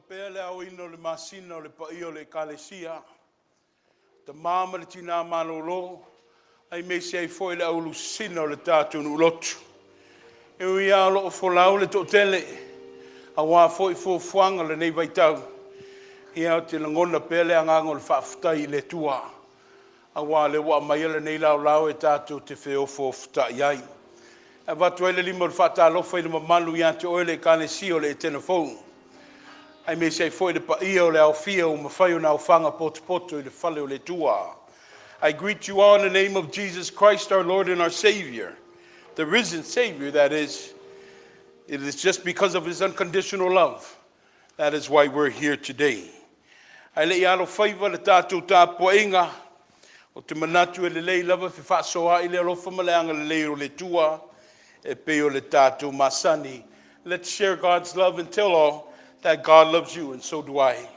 pea le au ino le masina o le paio le kalesia. Te mama le tina malolo. Ai me se ai foi le au lusina o le tātou nu lotu. E ui alo o folau le totele. A wā foi fuanga le nei vaitau. Ia o te langona pea le angango le whaafutai le tua. A wā le wa mai le nei lau lau e tātou te whiofo futai ai. E watu ele lima le whaatalofa i le mamalu i ante oele kane si o le Etena fou. Ai me sei foi le paia o le au fia o mawhai o na au whanga poto i le whale o le tua. I greet you all in the name of Jesus Christ, our Lord and our Savior. The risen Savior, that is. It is just because of his unconditional love. That is why we're here today. Ai le ialo whaiva le tātou tāpoenga. O te manatu e le lei lava fi whaasoa i le alofa maleanga le lei o le tua. E peo le tātou masani. Let's share God's love and tell all that God loves you, and so do I.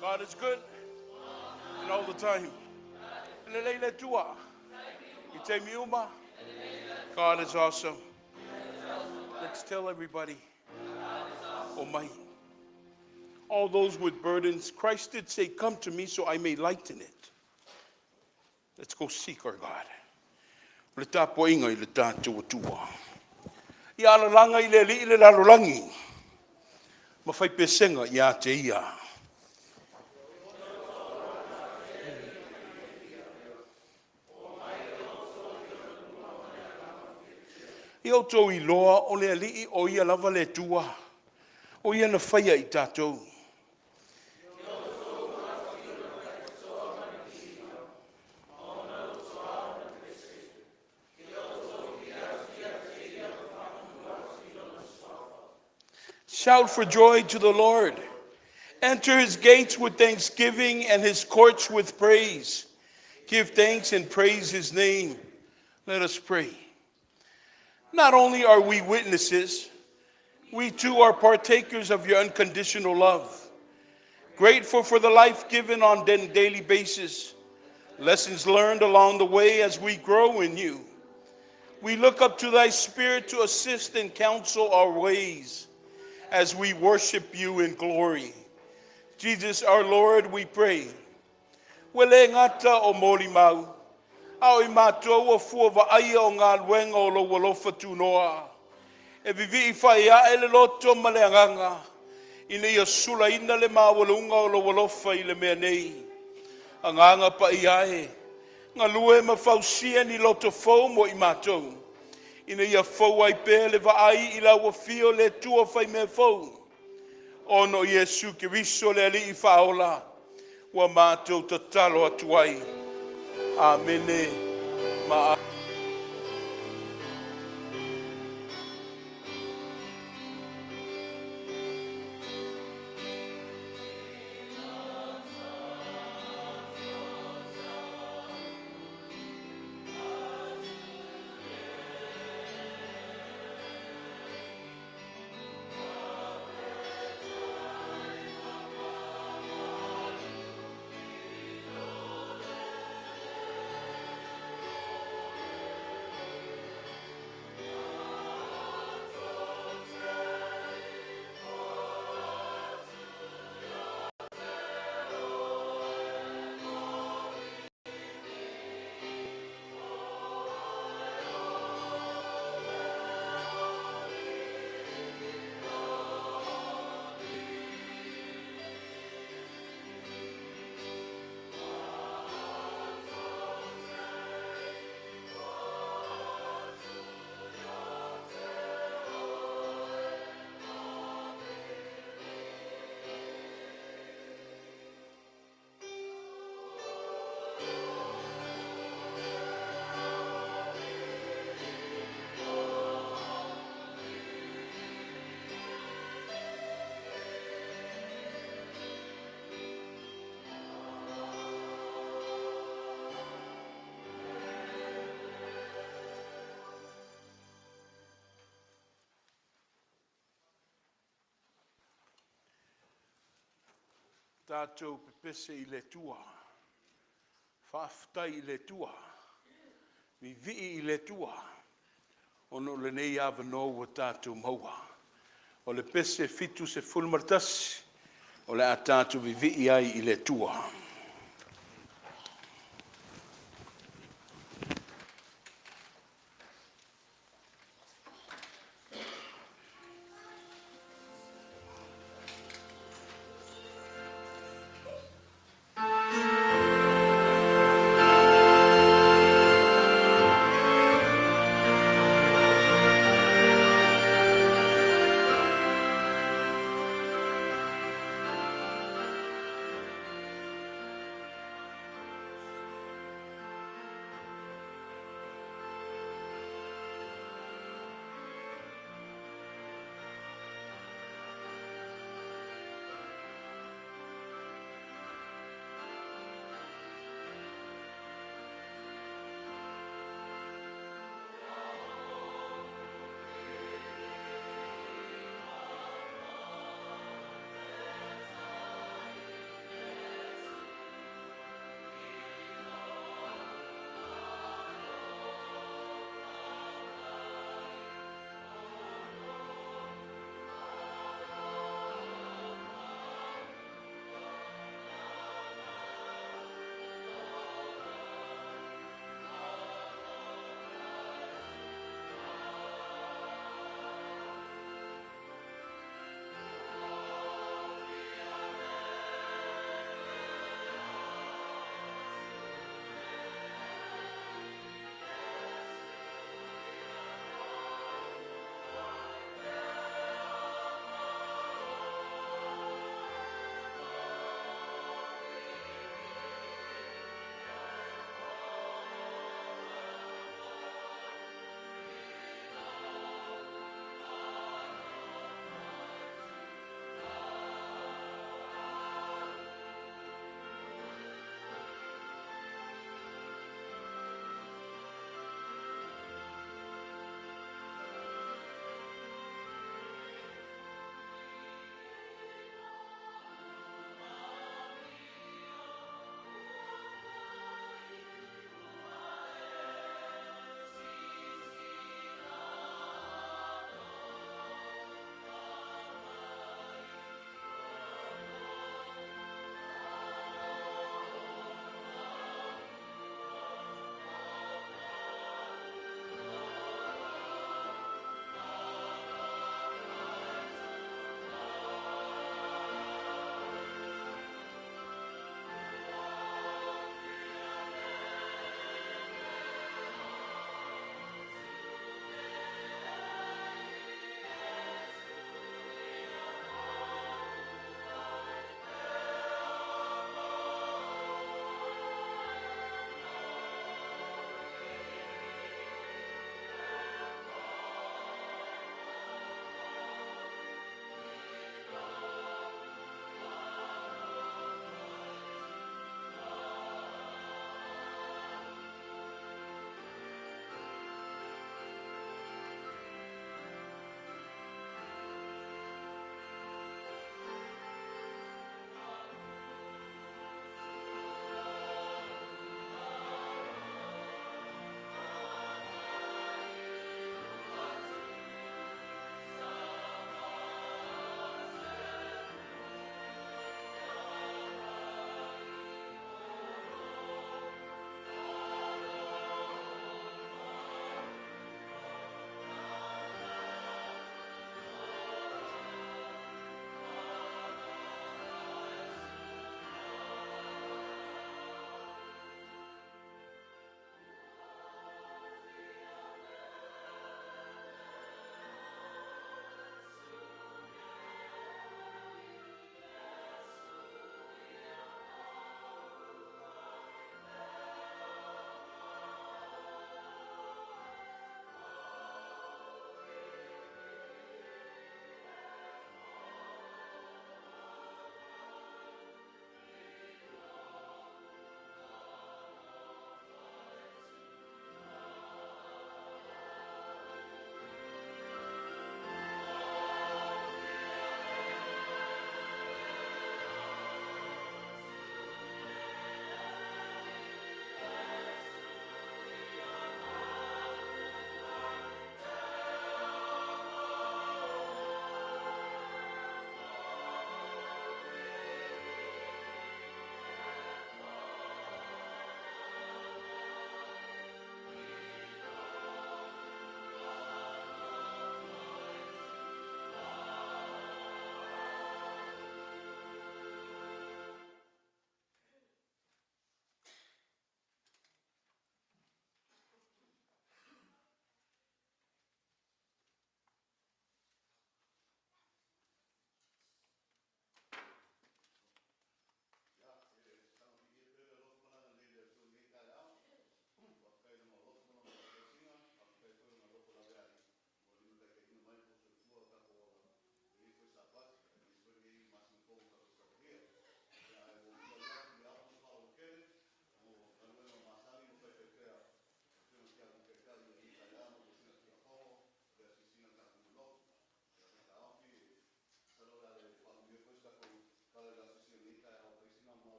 God is good and all the time. Lelele tua. Ite miuma. God is awesome. Let's tell everybody. Oh my. All those with burdens, Christ did say, come to me so I may lighten it. Let's go seek our God. Le tapo inga I le tātua tua. I ala langa I le li I le larolangi. Mawhai pesenga I a te ia. I o tō I loa o le alii o ia lava le tua. O ia na whaia I tātou. Shout for joy to the Lord. Enter his gates with thanksgiving and his courts with praise. Give thanks and praise his name. Let us pray. Not only are we witnesses, we too are partakers of your unconditional love. Grateful for the life given on a daily basis, lessons learned along the way as we grow in you. We look up to thy Spirit to assist and counsel our ways as we worship you in glory. Jesus our Lord, we pray. Wele ngata o moli mau. Au I mātou o fua wa aia o ngā luenga o lo walofa tūnoa. E vivi I whai a ele loto ma le anganga. Ina ia sula ina le mawalunga o lo walofa I le mea nei. Anganga pa I ae. Ngā lue ma fausia ni loto fau mo I mātou. Ina ia fau ai pē le wa ai I la ua fio le tua whai mea fau. Ono Iesu ke viso le ali I whaola. Wa mātou ta talo atu ai. Amene. Ma tātou pepese I le tua. Whaftai I le tua. Mi vii I le tua. Ono le nei awano wa tātou maua. O le pese fitu se fulmartasi. O le a tātou vi vii ai I le tua.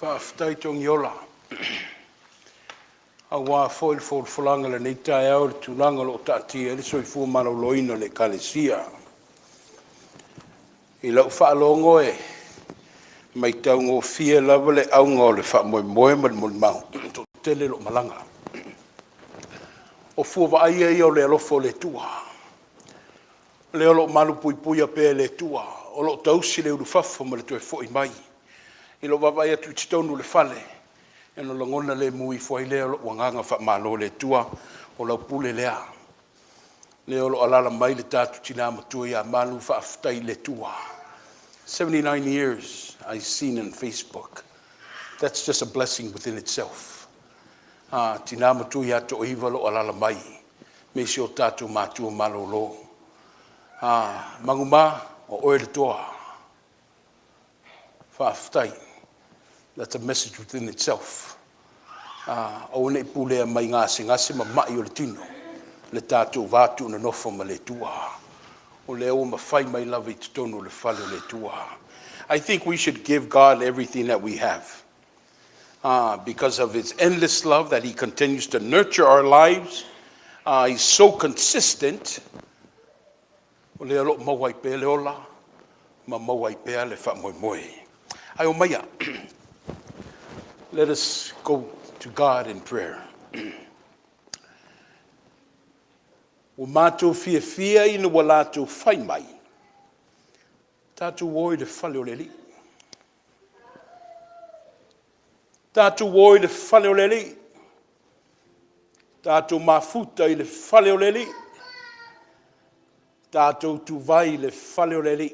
Whaaftai tong yola. A wā foil fulanga le nei tai au le tūlanga lo tātia le soi fu mana loina le kalesia. I lau whaalongo e mai tau ngō fia lava le au ngō le wha moe moe ma le moli mau. Tō tele lo malanga. O fua wa aia ia o le alofo le tua. Le olo malu pui pui a pē le tua. O lo tausi le uru fafo ma le toe fo i mai. I lo wawa ia tu titonu le fale. E no langona le mui fwai le olo wanganga wha malo le tua o lau pule lea. Le olo alala mai le tatu tina matua ia malu wha aftai le tua. 79 years I've seen on Facebook. That's just a blessing within itself. Tina matua ia to iwa lo alala mai. Me si o tatu matua malo lo. Manguma o oe le toa. Wha aftai. That's a message within itself. O ne pulea mai ngase ma mai o le tino. Le tātou vātu na nofo ma le tua. O le o ma whai mai lawa I tonu le whale le tua. I think we should give God everything that we have. Because of His endless love that He continues to nurture our lives. He's so consistent. O le alo mawai pe le ola. Ma mawai pe le wha moe moe. Ai o maia. Let us go to God in prayer. O mātou fia ina wa lātou whai mai. Tātou woi le whale o le li. Tātou woi le whale o le li. Tātou mafuta I le whale o le li. Tātou tu vai le whale o le li.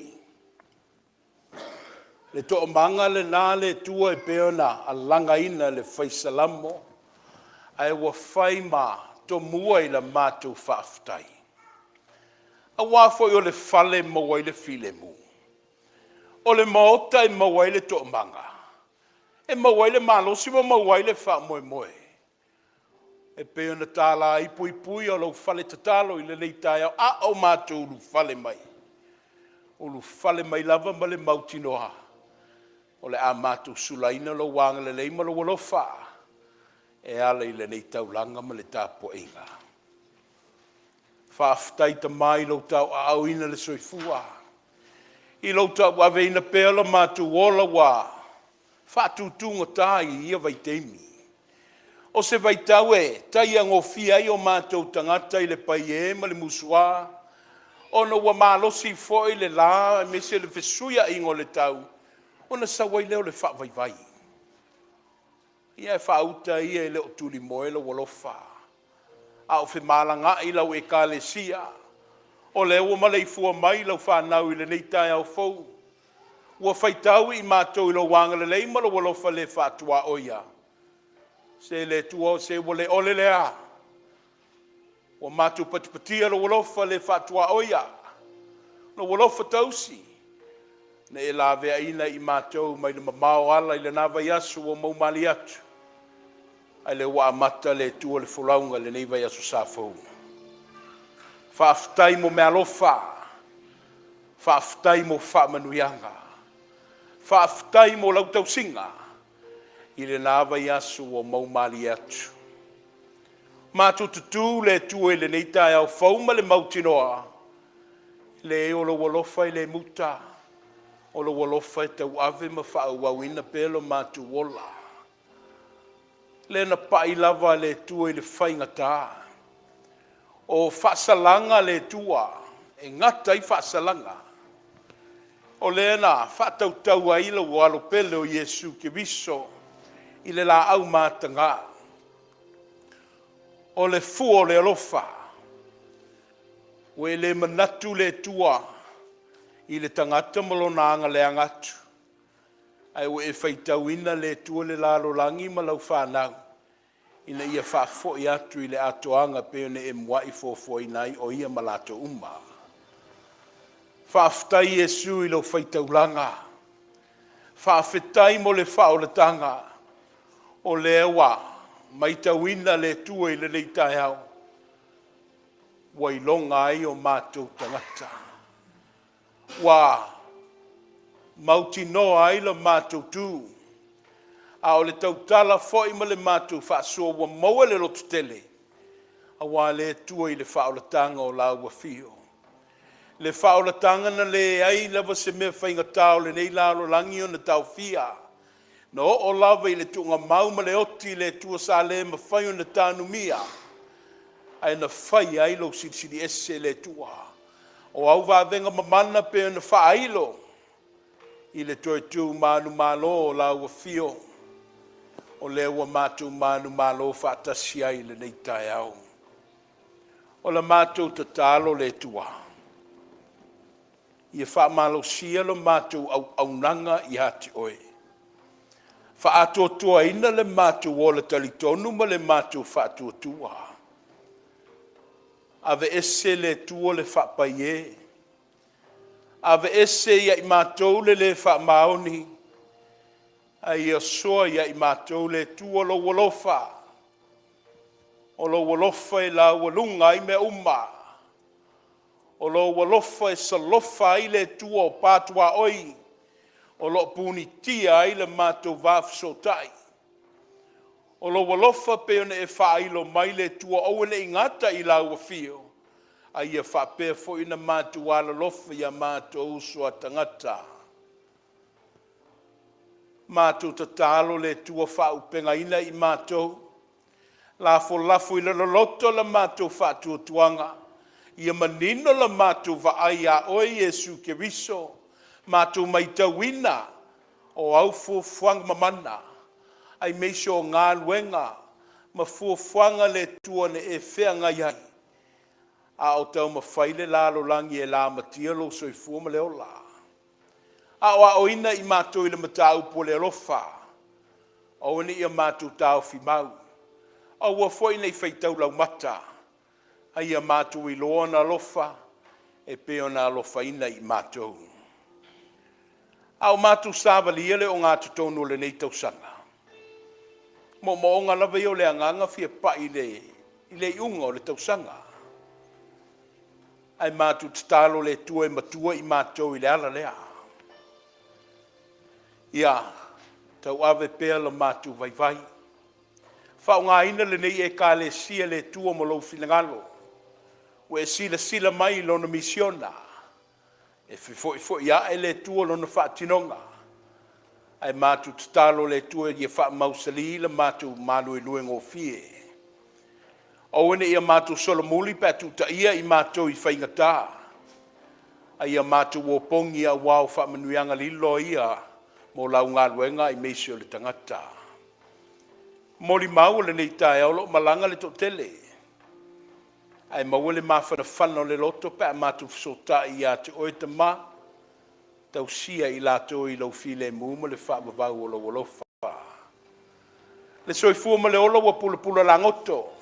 Le to manga le nā le tua e peona a langa ina le whaisalamo. Ai wa whai ma to mua I la mātou whaaftai. A wafo I o le whale mawai le file mu. O le maota I mawai le to manga. E mawai le malosi wa mawai le wha moe moe. E peona tāla I pui pui o lau whale tatalo I le leitai au. A o mātou ulu whale mai. Ulu whale mai lava ma le mautinoha. O le a mātou sulaina lo wanga le leima lo walofa. E ala I le nei taulanga ma le tāpo inga. Whaaftai ta mai lo tau a auina le soifua. I lo tau aveina pēla mātou wola wā. Whātutunga tā I ia vai teimi. O se vai tau e, tai angofia I o mātou tangata I le pai e ma le musua. O no wa malosi foi le la, me se le fesuia ingo le tau. Ona sawai leo le wha vai vai. Ia e whauta ia e leo tuli moe lo walofa. A o whi malanga I lau e kālesia. O leo o malei fua mai lau whanau I le neitai au fau. Ua whaitau I mātou I lo wanga le leima lo walofa le whatua oia. Se le tua se wale ole lea. Ua mātou patipatia lo walofa le whatua oia. Lo walofa tausi. Na e la vea ina I mātou mai le mamao ala I le nawa yasu o maumali atu. Ai le wa amata le tua le fulaunga le neiva yasu sa fau. Whaaftai mo mea lofa. Whaaftai mo whaamanuianga. Whaaftai mo lautau singa. I le nawa yasu o maumali atu. Mātou tutu le tua le neitai au fauma le mautinoa. Le olo walofa I le muta. O lo walofa e tau ave ma whaauawina pelo mātu wola. Le na pai lava le tua I le whainga tā. O whaasalanga le tua, e ngata I whaasalanga. O le na whaatautau aila walo pele o Yesu ke viso, I le la au mātanga. O le fu o le alofa, o e le manatu le tua, I le tangata malonanga le angatu. Ai o e whaitauina le tua le lalo langi ma lau whanau. Ina ia whaafo I atu I le atoanga peone e mua I fofo I nai o ia malato uma. Whaaftai Yesu I lau whaitaulanga. Whaafetai mo le whaoletanga. O le ewa, mai tauina le tua I le leitai au. Wailonga ai o mātou tangata. Wa mauti noa ai la mātou tū. A o le tautala foi ma le mātou whaasua wa maua le lotu tele. A wā le tua I le whaolatanga o la ua fio. Le whaolatanga na le ai lava se mea whainga tau le nei lalo langi o na tau fia. No o lava I le tunga mauma le oti le tua sa le ma whai o na tānu mia. Ai na whai ailo siri ese le tua. O au venga mamana pe na whailo. I le toi tu manu malo o la ua fio. O le ua mātou manu malo whaatasi ai le nei tai au. O la mātou tatalo le tua. Ia whaamalo sia lo mātou au nanga I hati oe. Whaatotua ina le mātou o le talitonu ma le mātou whaatotua. Ave ese le tua le whaapaie. Ave ese ia I mātou le whaamaoni. A ia soa ia I mātou le tua lo walofa. O lo walofa I la walunga I me uma. O lo walofa e salofa I le tua o pātua oi. O lo puni tia I le mātou vāwhisotai. O lo walofa peone e whailo mai le tua o le ingata I la ua fio. A ia whapea fo ina mātou ala lofa ia mātou soa tangata. Mātou tatalo le tua whaupenga ina I mātou. La lafu I le loloto la mātou whātua tuanga. Ia manino la mātou vaai a oi Jesu Keriso. Mātou mai tauina o au fuafuanga mamana. Ai meisho o ngā luenga. Ma fuafuanga le tua ne e whenga iai. A o tau ma whaile lalo langi e la matia lo soi fuama leo la. A o ina I mātou I le matau po le rofa. O ni ia mātou tau fi mau. A ua fwoi nei whaitau lau mata. A ia mātou I loa na lofa. E peo na lofa ina I mātou. A o mātou sāwali ele o ngā tutonu le nei tausanga. Mo onga lawa I o le anganga fia pa I le iunga o le tausanga. Ai mātou tatalo le tua I matua I mātou I le ala lea. Ia, tau ave pea la mātou vai vai. Whao ngā ina le nei e ka le sia le tua mo lau finangalo. Ue sila mai lona misiona. E fo ia e le tua lona whaatinonga. Ai mātou tatalo le tua I e wha mausali la mātou malu I luengo fie. Oene ia mātou solomuli pētu ta ia I mātou I whaingata. Ai ia mātou o pongi a wau wha manuianga lilo ia. Mo lau ngā luenga I meisio le tangata. Moli mau le nei tae au lo malanga le totele. Ai mau le mawhana whana le loto pe a mātou fsota I a te oe te ma. Tau sia I lato I lau file muma le wha mawau o lo walofa. Le soifua ma le olo wa pula langoto.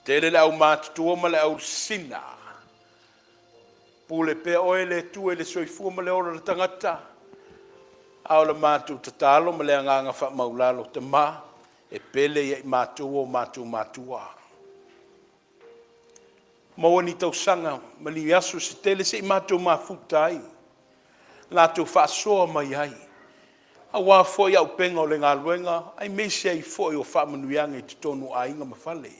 Tele le au mātutua ma le au sina. Pule pe oe le tue le soifua ma le olo le tangata. Au le mātou tatalo ma le anganga wha maulalo te ma. E pele I mātou o mātua. Maua ni tausanga, mali aso se tele se I mātou mafutai. Lātou whaasoa mai ai. A wā fwoi au penga o le ngā luenga, ai meise ai fwoi o whaamanuianga I te tonu a inga mawhale.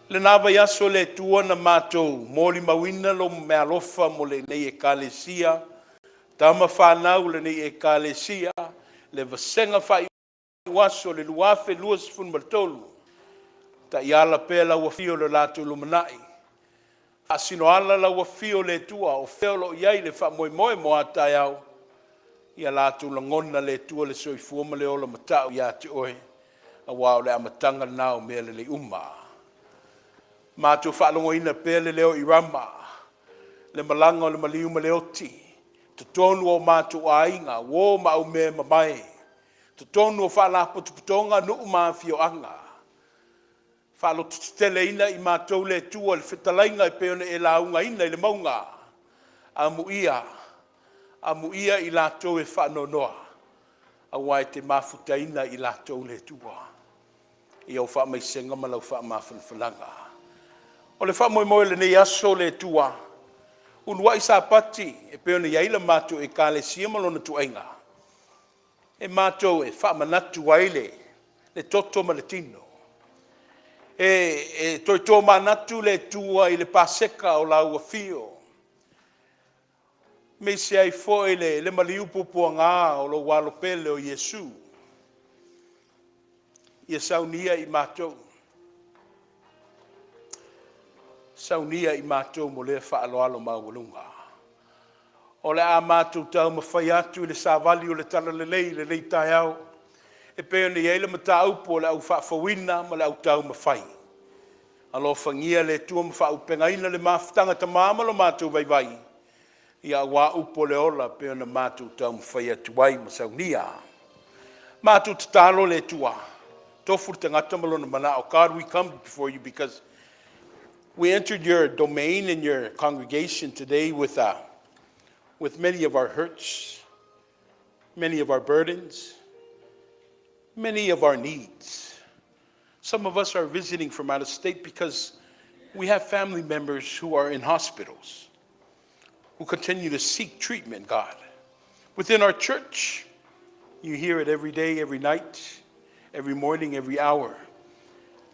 Le nāwai aso le tua na mātou, mōli mawina lo mea lofa mo le nei e kālesia, tama whanau le nei e kālesia, le vasenga whai waso le luafe luas fun martolu. Ta iala pe la wafio le lātou lumanai. Asino ala la wafio le tua o feolo iai le wha moe mo atai au. Ia lātou la ngona le tua le soifuama le ola matau ia te oe. A wao le amatanga nao mea le uma. Mātou whaalongo ina pe le leo I rama. Le malanga o le maliuma le oti. Te tonu o mātou a inga, wō mau mea mamae. Te tonu o whaalapo tuputonga nuu mawhio anga. Whaalo tutele ina I mātou le tua le whetalainga I peone e launga ina I le maunga. Amu ia I lātou e whanonoa. A wai te mafuta ina I lātou le tua. I au wha mai senga ma lau wha mawhanwhananga. O le wha moe le nei aso le tua. Unua I sa pati e peone iaila mātou e kāle siamalona tuainga. E mātou e whaamanatu ai le toto ma le tino. E toi tō manatu le tua i le paseka o la ua fio. Me se ai foi le maliupu pua ngā o lo walo pele o Yesu. Ia saunia i mātou. Saunia i mātou mo le whaaloalo mawalunga. O le a mātou tau mawhai atu i le sāwali o le tala le lei tai au. E peo ni eile ma tau po le au whaafawina ma le au tau mawhai. Alo whangia le tua mawhau pengaina le mawhtanga ta māmalo mātou vai. Ia wā upo le ola peo na mātou tau mawhai atu wai ma saunia. Mātou tatalo le tua. Tofu tangata malo na mana o God, we come before you because we entered your domain and your congregation today with many of our hurts, many of our burdens, many of our needs. Some of us are visiting from out of state because we have family members who are in hospitals, who continue to seek treatment, God. Within our church, you hear it every day, every night, every morning, every hour.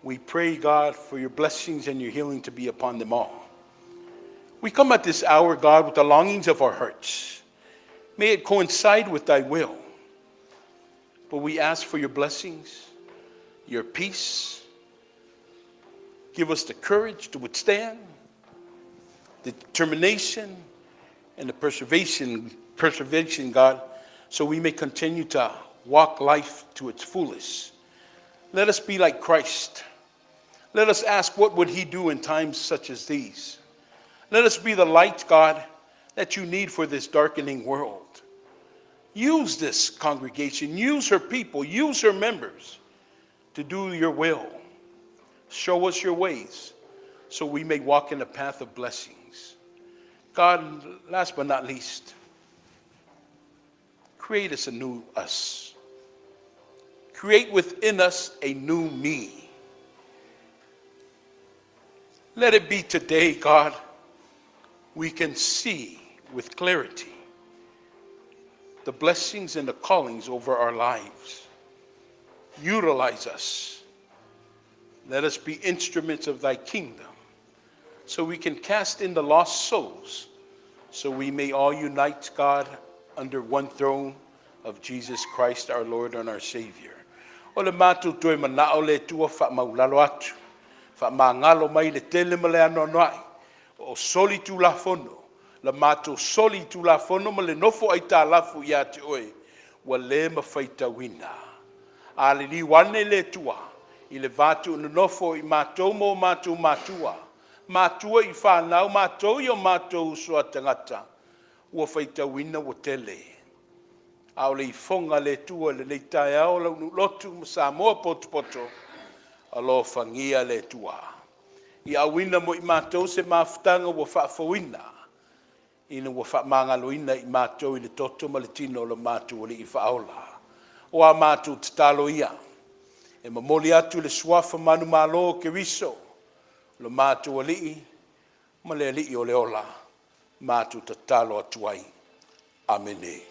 We pray, God, for your blessings and your healing to be upon them all. We come at this hour, God, with the longings of our hearts. May it coincide with thy will. But we ask for your blessings, your peace. Give us the courage to withstand, the determination, and the preservation, God, so we may continue to walk life to its fullest. Let us be like Christ. Let us ask, what would he do in times such as these? Let us be the light, God, that you need for this darkening world. Use this congregation, use her people, use her members to do your will. Show us your ways so we may walk in the path of blessings. God, last but not least, create us a new us. Create within us a new me. Let it be today, God, we can see with clarity the blessings and the callings over our lives. Utilize us. Let us be instruments of thy kingdom so we can cast in the lost souls, so we may all unite, God, under one throne of Jesus Christ, our Lord and our Savior. O le mātou toi manao le tua wha maulalo atu, wha mangalo mai le tele ma le anonoai, o soli tu la fono, le mātou soli tu la fono ma le nofo ai tā lafu ia te oe, wa le mawhaita wina. A le li wane le tua, i le vātu na nofo i mātou mo mātou mātua, mātua i whanau mātou i o mātou usua tangata, ua whaita wina wa tele. Au le fonga le tua le leitai au lau lotu sa moa poto alo fangia le tua. I awina mo i mātou se mawhtanga wa whaafawina. Ina wa whaamangaloina i mātou i le toto ma le tino le mātou le i whaola. O a mātou tatalo ia. E mamoli atu le suafa manu malo ke riso. Le mātou le i, ma le li o le ola. Mātou tatalo atuai. Amene.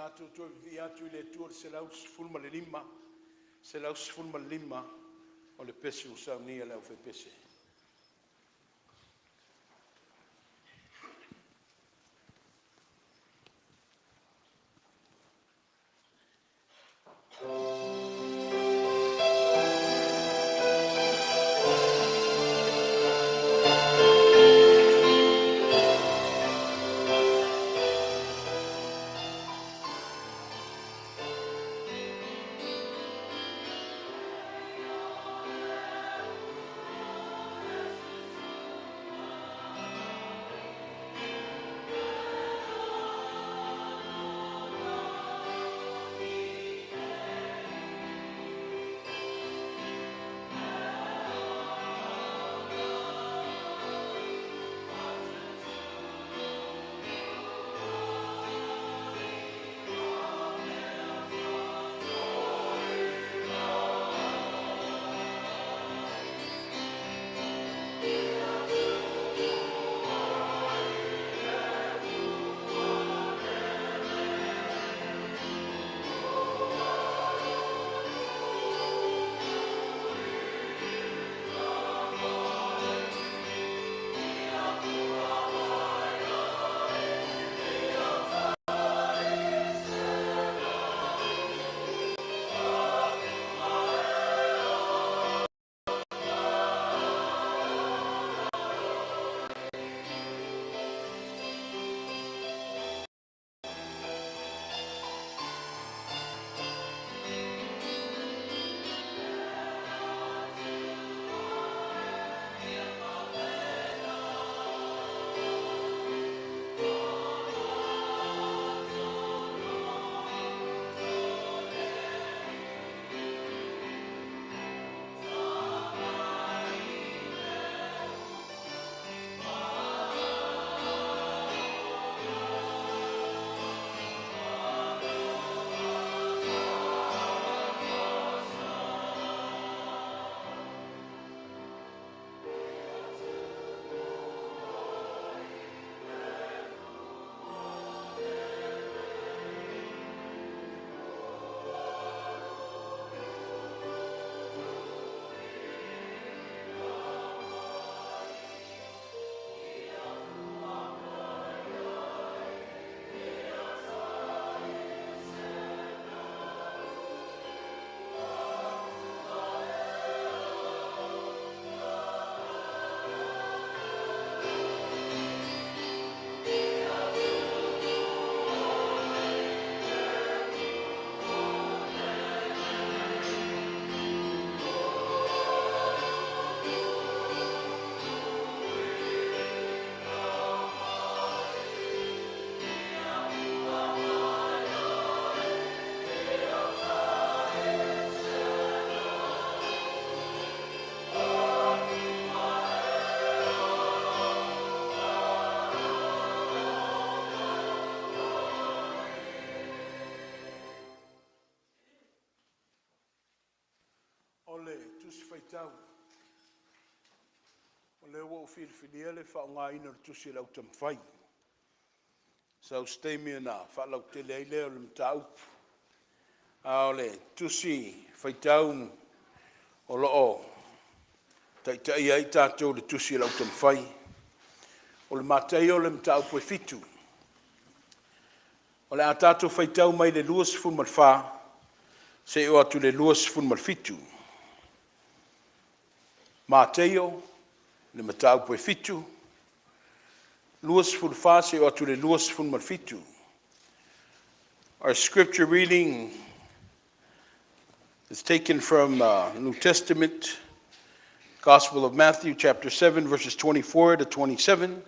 tātou tō vi atu le tūr se lau sifulma le lima. Se lau sifulma le lima o le pese o saunia lau fe pese. tusi faitau. O le ua ufilifilia le whaongaina le tusi lau tamwhai. Sau steimia na whalau tele ai leo le mtaupu. A o le tusi faitau o loo. Taitai ai tātou le tusi lau tamwhai. O le Mataio le mtaupu e fitu. O le a tātou faitau mai le luas fun malwha. Se o atu le luas fun malfitu. Mataio le mtaupu e fitu. Luas fun fa se o atu le luas fun malfitu. Our scripture reading is taken from the New Testament, Gospel of Matthew, chapter 7, verses 24 to 27.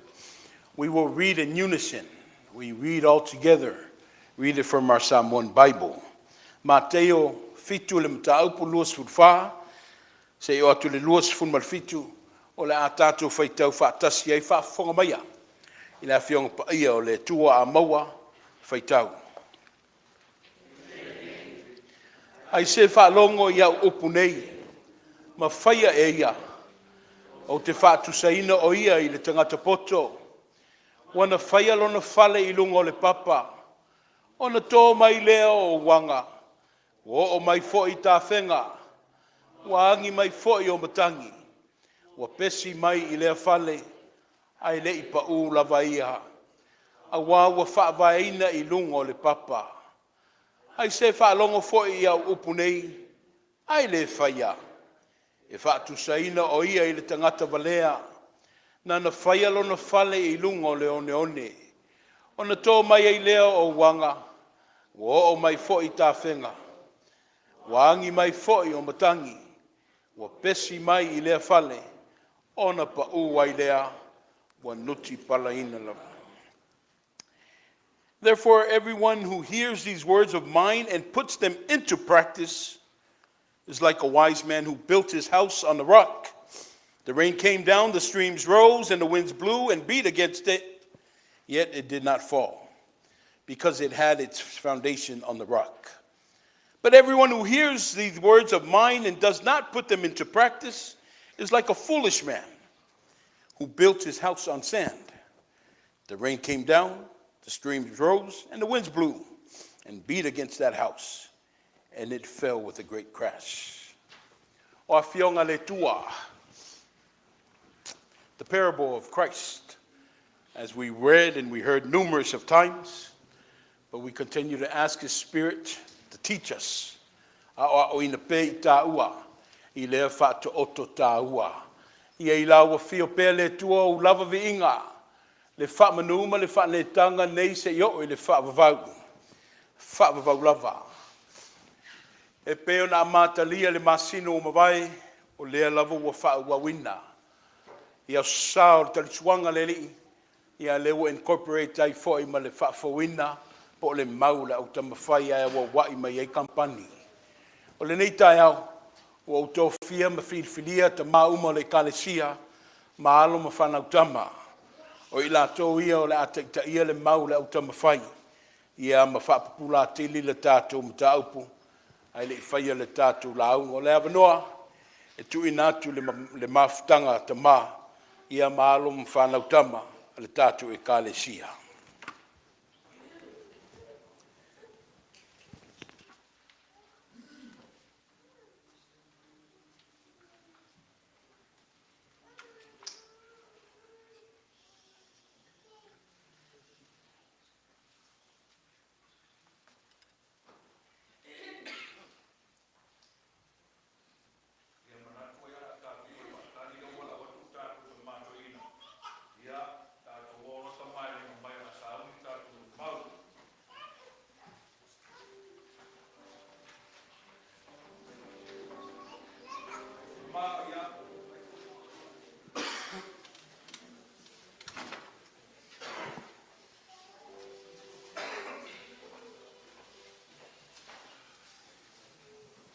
We will read in unison. We read all together. Read it from our Psalm 1 Bible. Mataio fitu le mtaupu luas fun fa, se o atu le luas fun malfitu, o le a tātou faitau whaatasi ai whaafonga maia. I la whionga pa ia o le tua a maua faitau. Ai se whaalongo ia upu nei, ma whaia e ia, o te whaatusaina o ia i le tangata poto, wana whaia lona whale i lunga o le papa, Ona tō mai lea o wanga. O mai fo I tā whenga. Wa angi mai fo I o matangi. Wa pesi mai I lea whale. Ai le I pa u lava ia. A wā wa whaavaina I lunga o le papa. Ai se whaalongo fo I au upu nei. Ai le whaia. E whaatu saina o ia I le tangata valea. Nana whaia lona whale I lunga o le one one. Ona tō mai ai lea o wanga. Wa o mai fo I tā whenga. Wa angi mai fo I o matangi. Wa pesi mai I lea whale. Ona pa u ai lea. Wa nuti pala ina lava. Therefore, everyone who hears these words of mine and puts them into practice is like a wise man who built his house on the rock. The rain came down, the streams rose, and the winds blew and beat against it, yet it did not fall, because it had its foundation on the rock. But everyone who hears these words of mine and does not put them into practice is like a foolish man who built his house on sand. The rain came down, the streams rose, and the winds blew and beat against that house, and it fell with a great crash. O afionga le tua, the parable of Christ, as we read and we heard numerous of times, but we continue to ask His Spirit to teach us. O ina pe ta ua, I lea whātu oto ta ua. I Ailao fio pe le tua o lava vi inga. Le wha manuma, le wha ne tanga nei se yo, le wha vavau. Wha vavau lava. E peo na amatalia le masino o mawai, o lea lava ua wha wawina. Ia sao le talisuanga le li, ia lewa incorporate ai foi ma le wha wawina, po le mau le au tamawhai ai wa wai mai ei kampani. O le nei tai au, o au tōwhia ma whilwhilia ta mauma le kalesia, ma alo ma whanau tama. O I la tō ia o le ataita ia le mau le au tamawhai. Ia ma whapapula tili le tātou ma tāupu. Ai le whaia le tātou la au. O le avanoa, e tu inatu le mafutanga ta ma. Ia ma alo ma whanau tama le tātou e kalesia.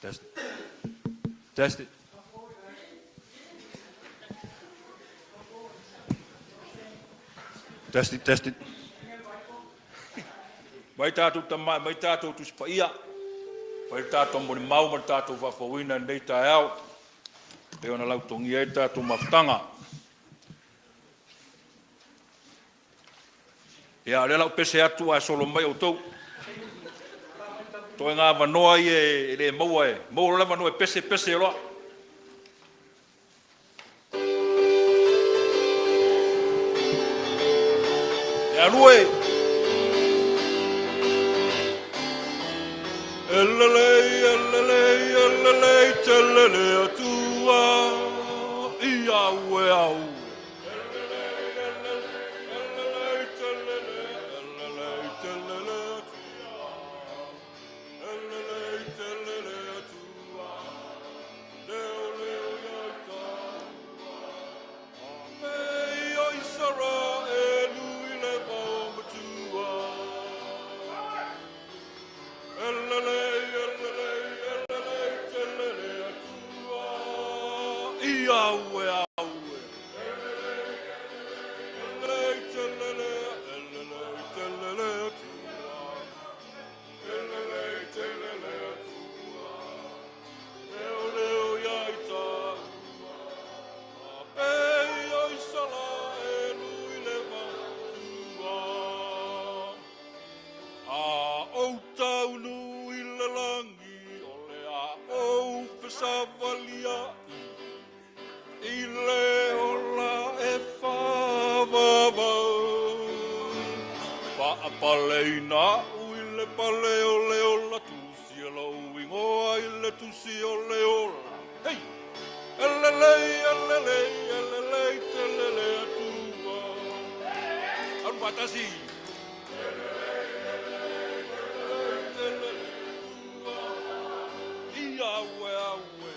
Test it. Test it. Mai tātou tamai, mai tātou tuspa ia. Mai tātou moni mau, mai tātou whawhawina nei tai au. Te ona lautongi e tātou mawhtanga. Ia le lau pese atu ai solo mai o tau. Toi ngā wanoa I e le maua e. Maua le wanoa e pese roa. E alue. Elelei, telele atua. Ia ue au. Apaleina uile pale ole olla tusi ala uingoa ile tusi ole olla. Hei! Elelei, elelei, elelei, telelei atua. An batasi. Iawe, awe.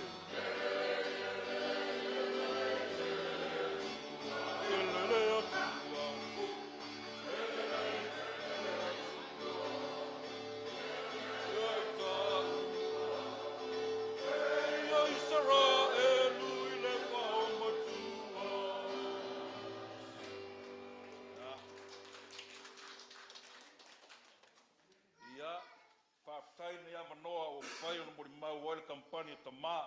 Telelei atua. Taina ia manoa o whai ona mori mau oile kampani o tamā.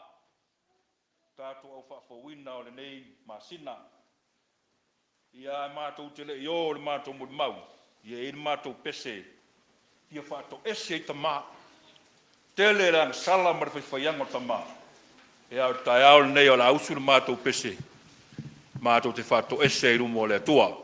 Tātou au whaafawina o le nei masina. Ia mātou te le io o le mātou mori mau. Ia e mātou pese. Ia whaatou ese i tamā. Tele rang sala mara whaiwhaianga o tamā. Ia o tai au le nei o la ausu le mātou pese. Mātou te whaatou ese i rumo le atua.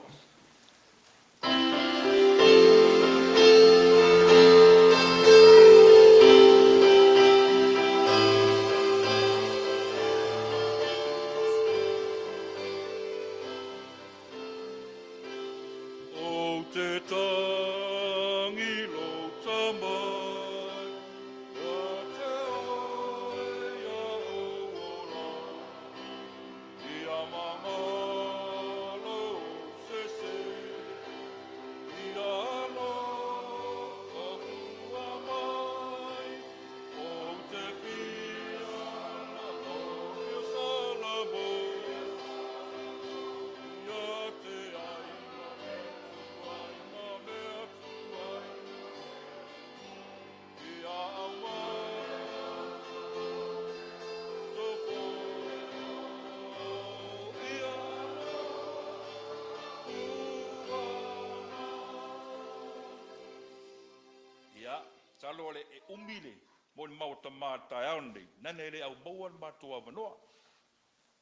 Talo le e umile mo le mau tamā tai au nei. Nane le au maua le mātua avanoa.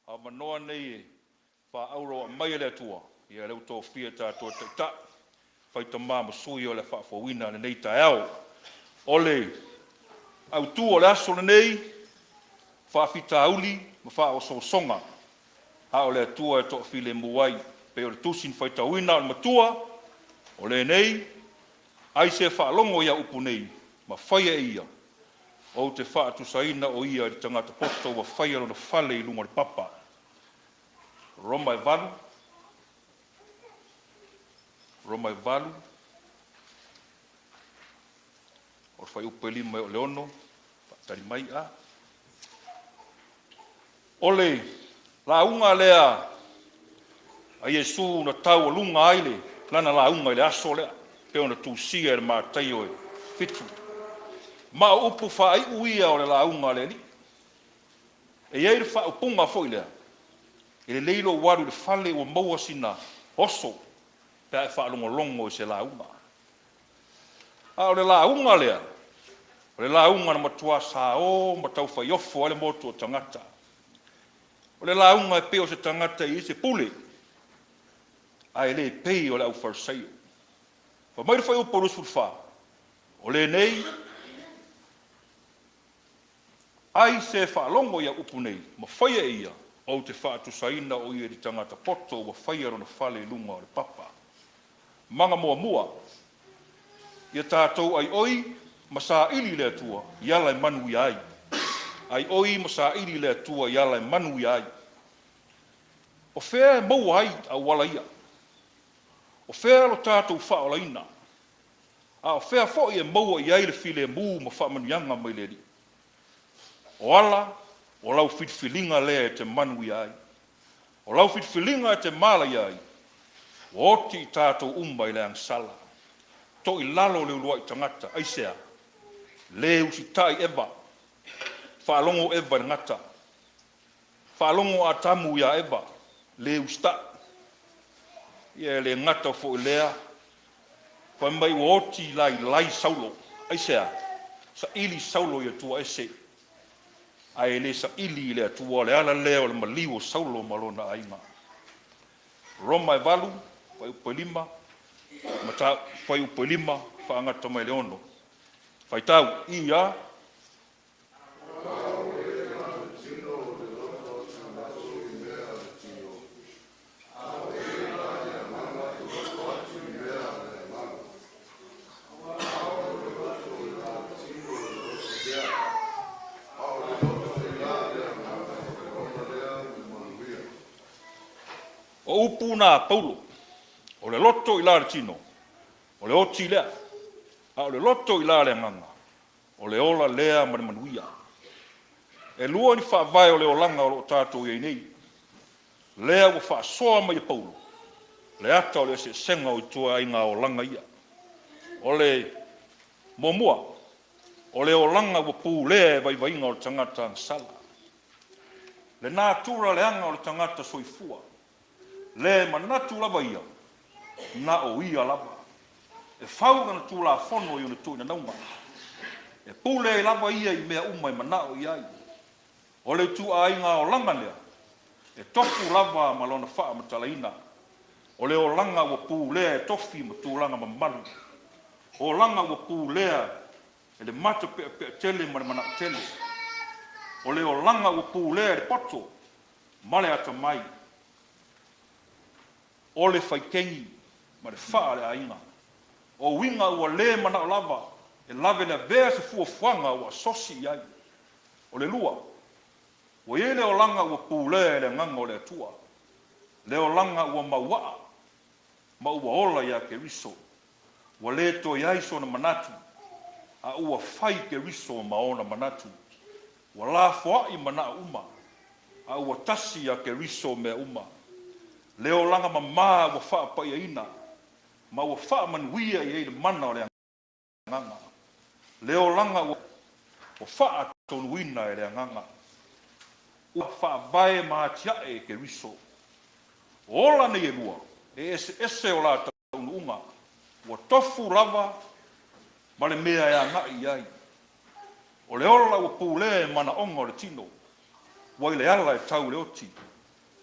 Avanoa nei e wha auro mai le atua. Ia leu tō whia tātua taita. Whai tamā masui o le whaafawina le nei tai au. Ole au tū o le aso le nei. Whaafita auli ma wha o songa. Ha o le atua e tō while muai. Pe o le tusin whai tauina o le matua. O le nei. Ai se whaalongo ia upu nei. Ma whaia ia, o te whaatusaina o ia i tangata poto wa whaia rona whale i lunga le papa. Roma e valu, o whai upe lima o leono, tari mai a. Ole, la unga lea, a Iesu na tau o lunga aile, lana la unga ile aso lea, pe ona tu sia e Mataio e fitu. Ma upu whaai uia o le launga le li. E iei le whaupunga fwoi lea. E le leilo waru le whale o maua sina oso. Pea e whaalongolongo i se launga. A o le launga lea. O le launga na matua sa o matau whaiofo ale motu o tangata. O le launga e peo se tangata i se pule. A e le pei o le au farsaio. Wa mai le whai upo rusu wha. O le nei. Ai se whaalongo ia upu nei, ma whaia ia, o te whaatusaina o ia di tangata poto wa whaia rona whale lunga o le papa. Manga mua mua, ia tātou ai oi, ma sa ili lea tua, iala e manu ia ai. Ai oi, ma sa ili lea tua, iala e manu ia ai. O whea e maua ai a wala ia. O whea lo tātou whaolaina. A o whea fo ia maua ia i le file mū ma whaamanuianga mai le ri. O ala, o lau whitwhilinga lea e te manu i ai. O lau whitwhilinga e te mala i ai. O oti i tātou umba i leang sala. To i lalo leo lua i tangata, aisea. Leu si tai eva. Whaalongo eva i ngata. Whaalongo a tamu ia eva. Leu sta. Ia le ngata fo i lea. Whamai o oti lai saulo. Aisea. Sa ili saulo ia tua ese. Ai le sa ili le atua le ala leo le maliu saulo malona ainga. Roma e valu, pai upe lima, Mata fai upo lima, whaangata mai leono. Whai tau, ia. O upu na Paulo, o le loto i la tino, o le oti lea, a o le loto i la le nganga, o le ola lea mani manuia. E lua ni wha vai o le olanga o lo tātou i nei, lea o wha soa mai Paulo, le ata o le se senga o tua inga o langa ia. O le momua, o le olanga o pū lea vai vai inga o le tangata sala. Le nā tura le anga o le tangata soifua, le manatu lava ia, na o ia lava. E whauga na tūla whono i una tūina naunga. E pūle lava ia i mea umai manao i ai. O le tū a inga o langa lea, e tofu lava ma lona wha matalaina. O le o langa o pūlea e tofi ma tūlanga ma malu. O langa o pūlea e le mata pe tele ma mana tele. O le o langa o pūlea e le poto, male ata mai. O le whaikengi, ma le wha le ainga. O winga ua le mana o lava, e lave le vea se fuafuanga ua sosi i ai. O le lua, o ie le o langa ua pūlea e le nganga o le atua. Le o langa ua mauaa, ma ua ola ia ke riso. Ua le to i aiso na manatu, a ua fai ke riso ma ona manatu. Ua la foa i mana uma, a ua tasi ia ke riso mea uma. Leo langa mamā ua wha pa ia ina, ma ua wha manuia i eile mana o le nganga. Leo langa ua wha tonu ina e le nganga. Ua wha vai maa tiae ke riso. Ola nei e lua, e ese o la taunu unga, ua tofu lava, ma le mea e ngai iai. O le ola ua pūle mana onga o le tino, wa i le ala e tau le oti.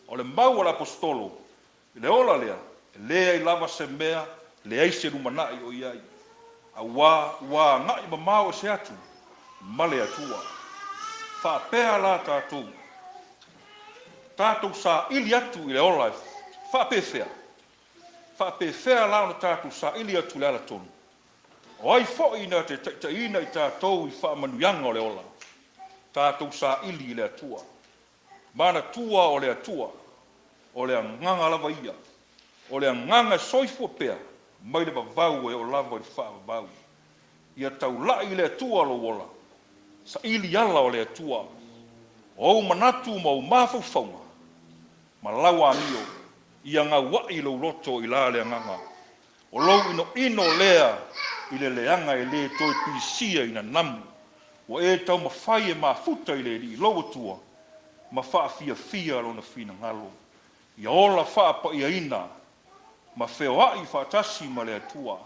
O le mau o le apostolo, le ola lea, lea i lava se mea, le aise rumanai o iai. A wā ngai mamao se atu, male atua. Wha pēa la tātou. Tātou sa ili atu i le ola, wha pēwhea. Wha pēwhea la ona tātou sa ili atu le ala tonu. O ai fo ina te ina i tātou i wha manuyanga o le ola. Tātou sa ili i le atua. Mana tua o le atua. O le nganga lava ia, o le nganga soifua pea, mai le vavau e o lava i wha vavau. Ia tau lai le atua lo wola, sa ili ala o le atua, o manatu ma o mawhauwhaunga, ma lawa amio, ia ngā wai lo loto i la le nganga, o lo ino lea i le leanga e le toi pisia ina namu, o e tau mawhai e mafuta i le li lo atua, ma wha fia lo na fina ngalo. Ia ola wha pa ia ina, ma wheo ai whaatasi ma le atua.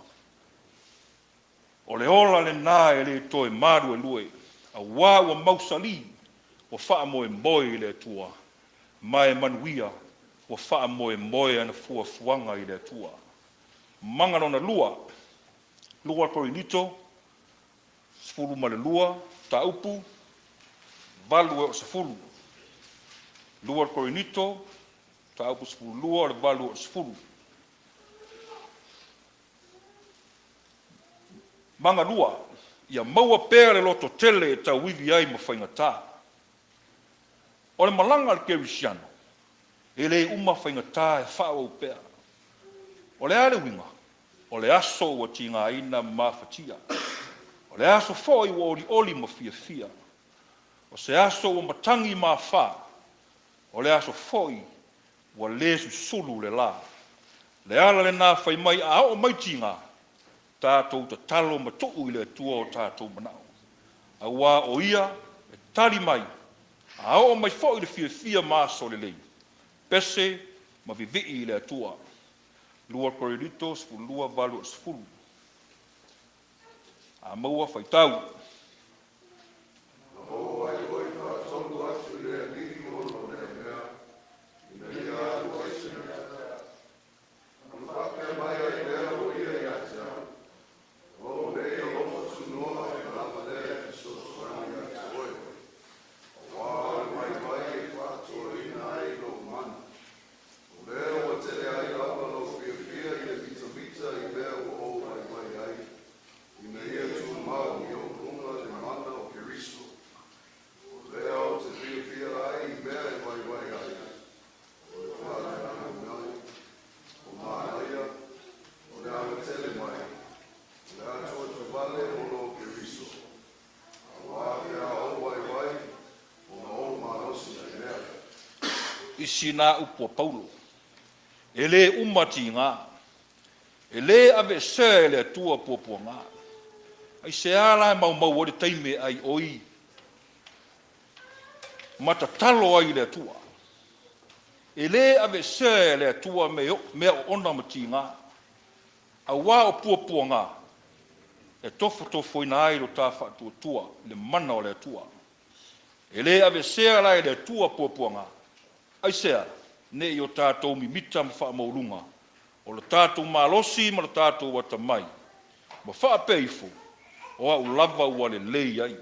O le ola le nā e le toe maru e lue, a wā ua mausali, o wha moe moe le atua, mai manuia, o wha moe moe ana fua fuanga i le atua. Manganona lua korinito, sfulu ma le lua, ta upu, valu e o sfulu. Lua korinito, ta upu sfulu lua, le valu o sfulu. Manga lua, ia maua pēr le loto tele e tau wivi ai ma whaingatā. O le malanga le kerisiano, e le uma whaingatā e whaau pēr. O le ale winga, o le aso ua tinga ina ma fatia. O le aso foi ua oli ma fia. O se aso ua matangi ma wha. O le aso foi ua lesu sulu le la. Le ala le nā whai mai a o mai tinga. Tātou ta talo ma tuu i le tua o tātou manao. A wā o ia, e tali mai, a o mai fo i le fia māso le lei. Pese, ma vivi i le tua. Lua korinito, sfulu lua valu sfulu. A maua whaitau. isina upo Paulo. Ele umati ngā. Ele ave se ele tua puapua ngā. Ai se ala mau o le taime ai oi. Mata talo ai le tua. Ele ave se ele tua mea ona mati ngā. A wā o puapua ngā. E tofo ina ai lo tā whātua tua, le mana o le tua. Ele ave se ala ele tua puapua ngā. Ai sea, ne i o tātou mi mita ma wha maurunga. O le tātou malosi ma le tātou wata mai. Ma wha peifu, o au lava ua le lei ai.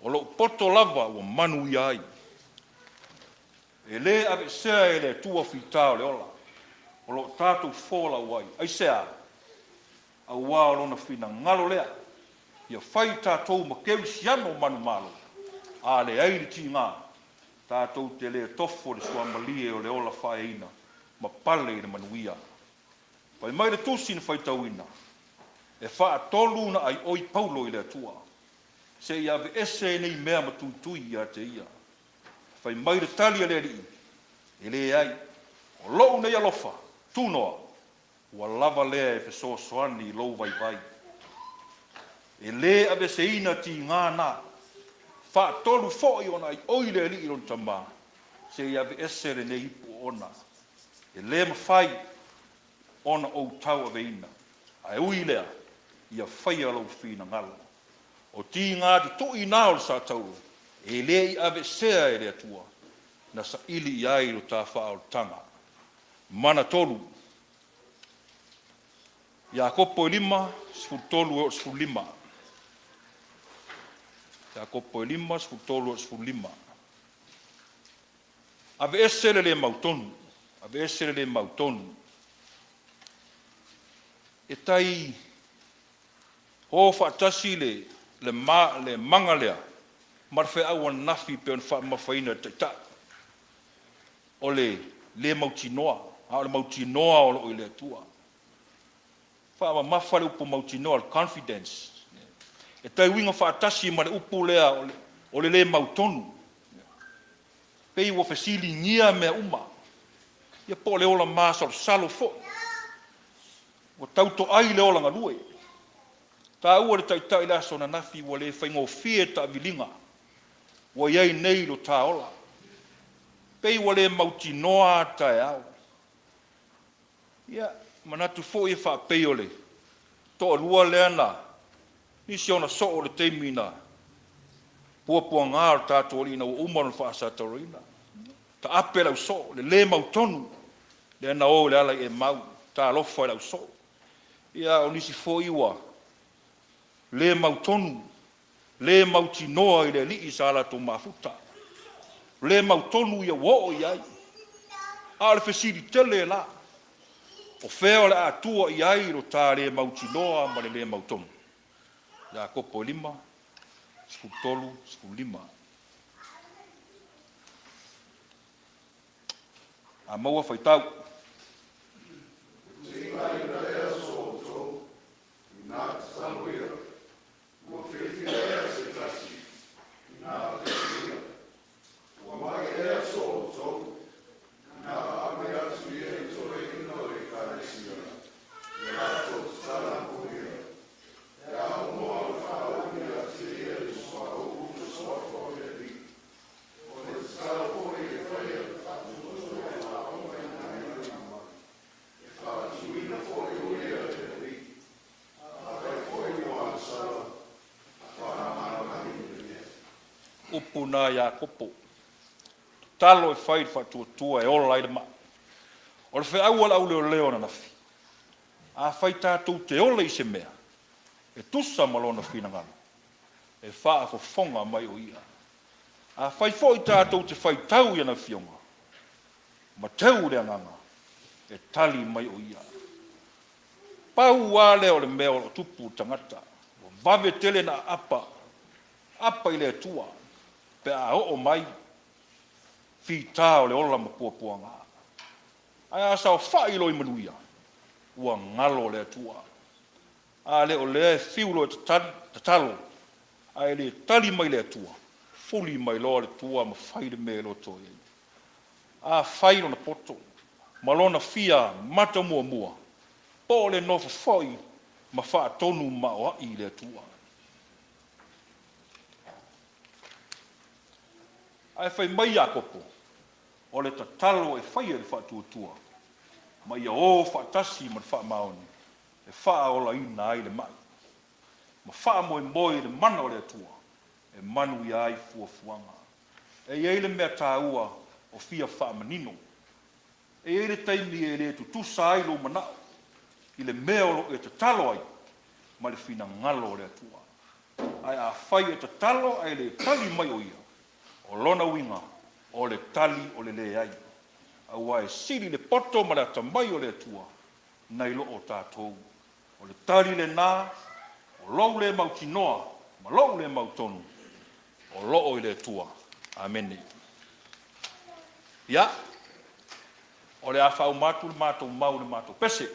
O lo poto lava ua manu i ai. E le ave sea e le tua whitao le ola. O lo tātou fōla uai. Ai sea, a ua o lona whina ngalo lea. Ia whai tātou ma keu siano manu malo. A le airi ti ngā. Tātou te le tofo le sua malie o le ola whaeina. Ma pale i le manuia. Pai mai le tusi na whai tauina. E wha tolu na ai oi Paulo i le tua. Se ia ve ese nei mea matutui ia te ia. Whai mai le tali a le rii. E le ai. O lou nei alofa. Tunoa. Ua lava lea e feso soani i lou vai vai. E le ave se ina ti ngā nā. Wha tolu fo i ona ai oi le rii ron tamā. Se ia ve ese le nei ipu ona. E le mawhai. Ona o tau ave ina. Ai ui lea. Ia whai alau whina ngalo. O ti ngā di to i nāo le sa tau. E le i ave sea e le atua. Na sa ili i ai lo tā wha o tanga. Mana tolu. Ia kopo i lima, sfu tolu o sfu lima. Ia kopo i lima, sfu tolu o sfu lima. Ave ese le mautonu. Ave ese le mautonu. E tai ho whaatasi le manga lea. Marwhe awa nafi pe on wha mawhaina taita. O le mautinoa. O le mautinoa o lo i le tua. Wha mawhale upo mautinoa, le confidence. E tai winga whaatasi ma le upo lea o le mautonu. Pei wa fesili ngia mea uma. Ia po le ola masa o salo fo. O tauto ai le ola ngalue. Ta ua le taita ila so na nafi wa le whaingo fie ta vilinga. Wa iai nei lo ta ola. Pei wa le mauti noa ta e au. Ia, manatu fo e wha pei ole. To alua le ana. Nisi ona so o le teimina. Puapua ngā o tātou ina o umaro wha asa taurina. Ta ape lau so, le mautonu. Le ana o le ala e mau. Ta alofa lau so. Ia o nisi fo iwa. Le mautonu. Le mautinoa i le li sa ala to mafuta. Le mautonu ia wo i ai. A le fesiri tele la. O feo le atua i ai ro ta le mautinoa ma le mautonu. Ia kopo lima. Skutolu, skulima. A maua whaitau. Upuna ya kopo. Talo e whai whatua e ola i le maa. O le whai awala au leo na nafi. A whai tātou te ola i se mea. E tusa malona whina ngana. E wha a whonga mai o ia. A whai fo i tātou te whai tau i ana whionga. Ma tau rea ngana. E tali mai o ia. Pau a leo le mea o le tupu tangata. O vave tele na apa. Apa i le tua. Pe a o mai fi tau le ola mapua ngā. Ai asa o whai loi manuia. Ua ngalo le tua. A le o le fiulo e tatalo. Ai le tali mai le tua. Fuli mai loa le tua ma whai le me lo toi. A whai na poto. Malona fia mata mua mua. Po le no foi ma wha tonu ma o i le tua. Ai whai mai a kopo. O le tatalo e whai e le wha tua. Ma ia o wha tasi ma wha maoni. E wha ola ina ai le mai. Ma wha moe le mana o le tua. E manu i ai fuafuanga. E iei le mea tāua o fia wha manino. E iei le taimi e le tutusa ai lo manao. I le mea o e te talo ai. Ma le fina ngalo o le atua. Ai a whai e te talo ai le tali mai o ia. O lona winga o le tali o le le ai. Au ai siri le poto ma le atamai o le atua. Nei lo o tātou. O le tali le nā. O lou le mautinoa. Ma lou le mautonu. O loo i le atua. Amen. Ia. O le a whau mātu le mātou mau le mātou pese.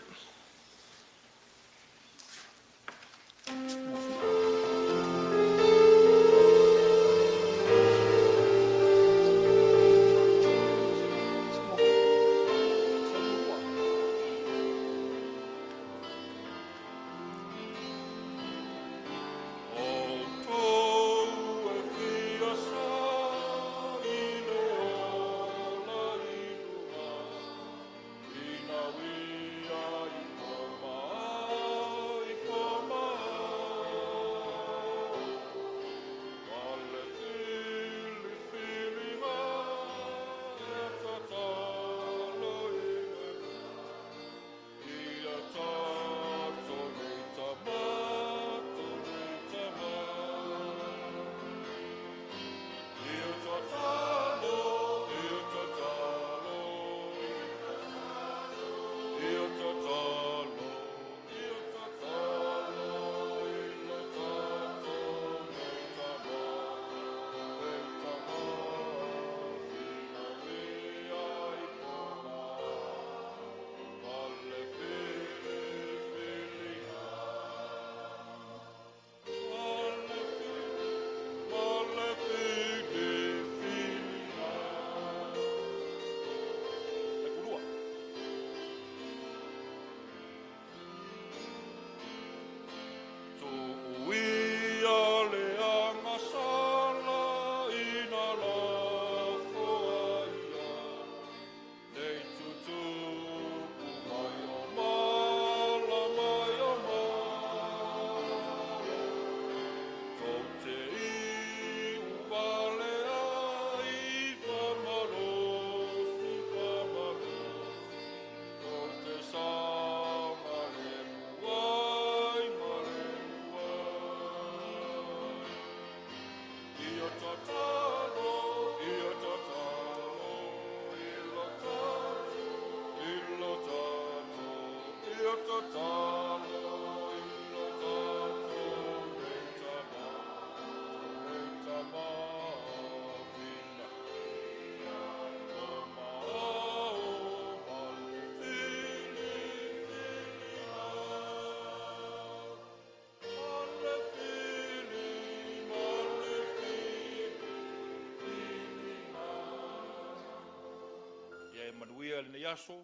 Manuia le Aso,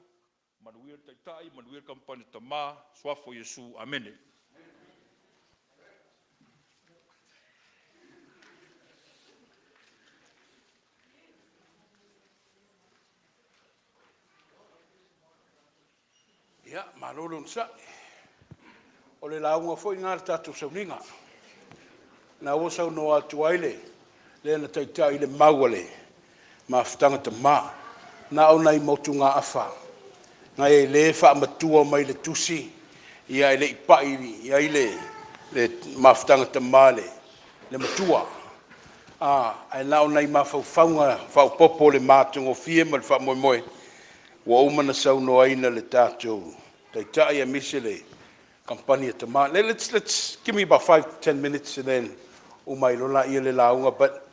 Manuia taitai, Manuia kampani tama, swafo Yesu, amene. Ia, malolo nsa. O le launga foi ngā tātou sauninga. Na osau no atu aile, le na taitai le mauale, ma whtanga tama. Na au nei motu ngā awha. Ngā e le wha matua mai le tusi, ia e le ipairi, ia i le mawhtanga tamale, le matua. Ai nao nei mawhauwhaunga, whaupopo le mātungo fie ma le wha moe moe. Wa umana sau no aina le tātou. Taitai a mise le kampani tamale. Let's give me about 5-10 minutes and then umai lola ia le launga. But,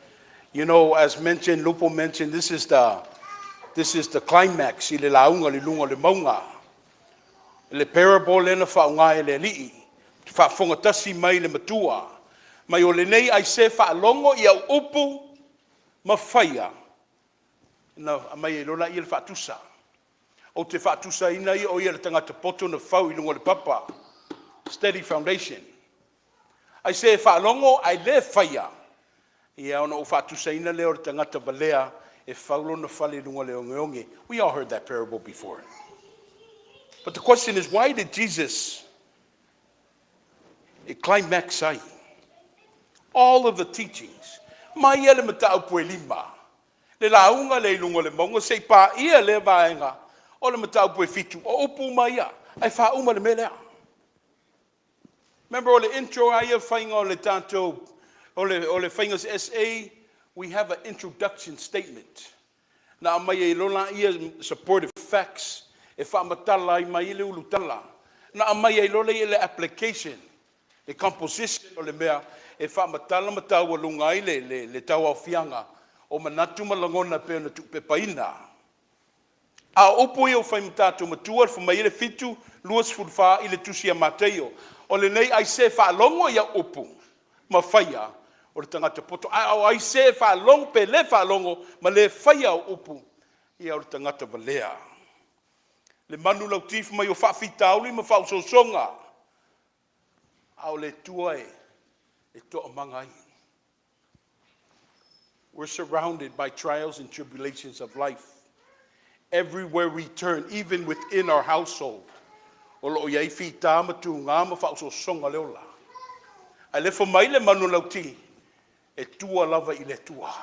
you know, as mentioned, Lupo mentioned, this is the climax, i le launga, le lunga, le maunga. Le parable lena whaunga e le lii. Whafonga tasi mai le matua. Mai o le nei ai se whaalongo i au upu ma whaia. na mai e lola i le whaatusa. O te whaatusa ina i o i le tangata poto na whau i lungo le papa. Steady foundation. Ai se whaalongo ai le whaia. Ia ona o whaatusa ina leo le tangata valea e whaulo na whale lungo le ongeonge. We all heard that parable before. But the question is, why did Jesus climax ai? All of the teachings. Mai ele matau pue lima. Le launga le lungo le mongo se pa ia le vaenga. O le matau pue fitu. O upu mai ia. Ai wha uma le melea. Remember all the intro ai whainga o le tanto, o le whaingas SA, we have an introduction statement. Na mai e lola ia supportive facts. E wha matala ai mai le ulutala. Na mai e lola ia le application. Le composition o le mea. E wha matala matau alunga ai le tau au fianga. O manatu malangona pe na tupe paina. A opo i o whai matatu matua, fa mai le fitu, luas fulfa i le tusi a Mataio. O le nei ai se wha longo ia opo, ma whaia, o le tangata poto. Ai se wha long pe le wha longo, ma le whaia o opo, ia o le tangata valea. Le manu lau tifu mai o wha fitauli, ma wha usosonga. Au le tuae, e toa mangai. We're surrounded by trials and tribulations of life. Everywhere we turn, even within our household. O lo iai fita matu ngā ma wha usosonga leola. Ai le mai le manu lau ti, e tua lava i le tua.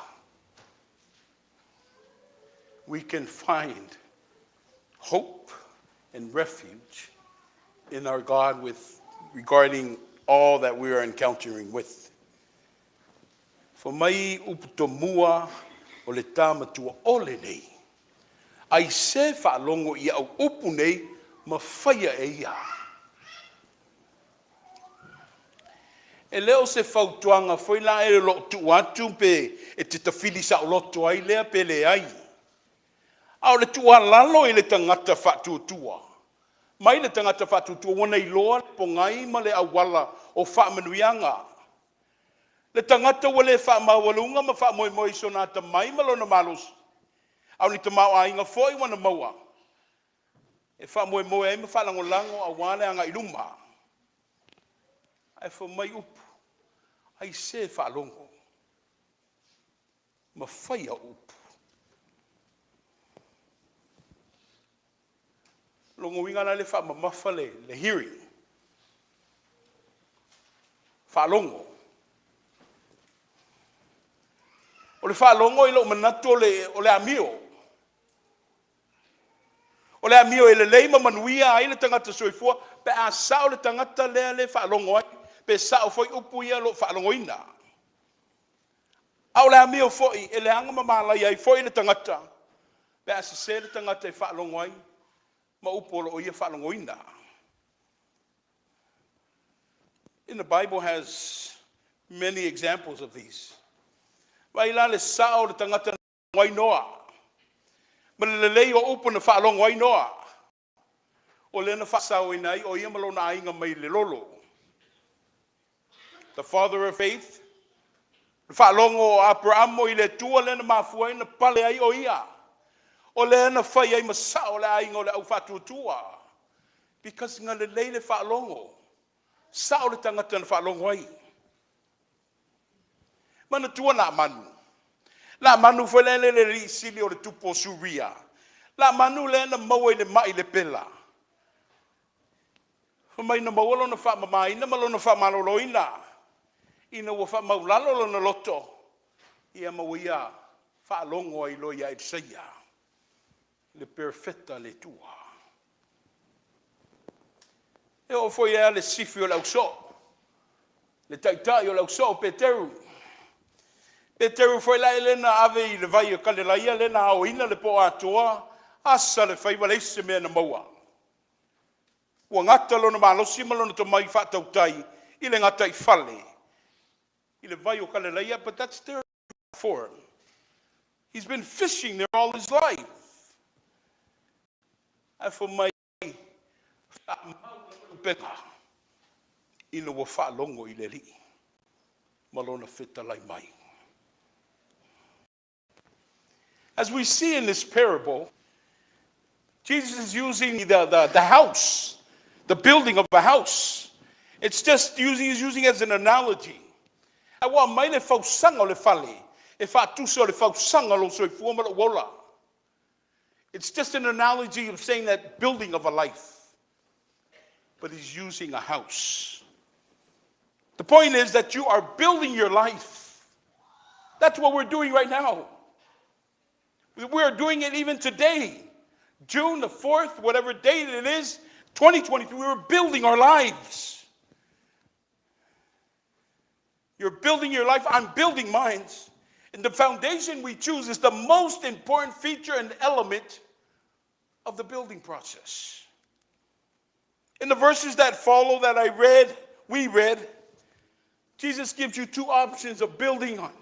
We can find hope and refuge in our God regarding all that we are encountering with. For mai uputomua o le tāmatua o le nei. Ai se whaalongo i au upu nei ma whaia e ia. E leo se whautuanga whai la e lo tu atu pe e te tawhili sa o loto ai lea pe le ai. Au le tua lalo i le tangata whatutua. Mai le tangata whatutua wana i loa le pongai ma le awala o whaamanuianga. Le tangata wale whaamawalunga ma whaamoimoi sonata mai malona malos. Au ni te mau a inga foi wana maua. E whaamoimoi ai ma whalangolango a wane anga iluma. Ai wha mai upu. Ai se whaalongo. Ma whaia upu. Longo wingana le whaamamawhale, le hearing. Whaalongo. O le whaalongo i lo manatu o le amio. O le amio e le leima manuia ai le tangata soifua, pe a sao le tangata lea le whaalongo ai, pe sao foi upu ia lo whaalongo ina. Au le amio foi, e le anga mamalai ai foi le tangata, pe a se le tangata e whaalongo ai, ma upu lo o ia whaalongo ina. And the Bible has many examples of these. Vai la le sao le tangata wai noa. Ma le lei o upu na whaalongo wai noa. O le na whasao inai o ia malona ainga mai le lolo. The father of faith. Le whaalongo o Abraham o i le tua le na mafua na pale ai o ia. O le na whai ai masao le ainga o le au whatutua. Because nga le lei le whaalongo. Sao le tangata na whaalongo ai. Mana tua na manu. La manu foi le risili o le tupo suria. La manu le na maua le mai le pela. Mai na maua na wha mamai na malo na wha malolo ina. Ina wa wha maulalo na loto. Ia mauia wha longo ai loia e seia. Le perfetta le tua. E o foi ea le sifi o lau so. Le taitai o lau so Peteru. Peteru foi la elena ave i le vai o kalelaia lena ao ina le po atoa. Asa le whai wale se mea na maua. Ua ngata lona malosi malona to mai whatautai. I le ngata I whale. I le vai o kalelaia, but that's there for him. He's been fishing there all his life. Ai for mai peka. Ina wa whalongo I le li. Malona whita lai mai. As we see in this parable, Jesus is using the house, the building of a house. It's just he's using it as an analogy. It's just an analogy of saying that building of a life. But he's using a house. The point is that you are building your life. That's what we're doing right now. We are doing it even today. June the 4th, whatever date it is, 2023, we're building our lives. You're building your life, I'm building mine. And the foundation we choose is the most important feature and element of the building process. In the verses that follow that we read, Jesus gives you two options of building on.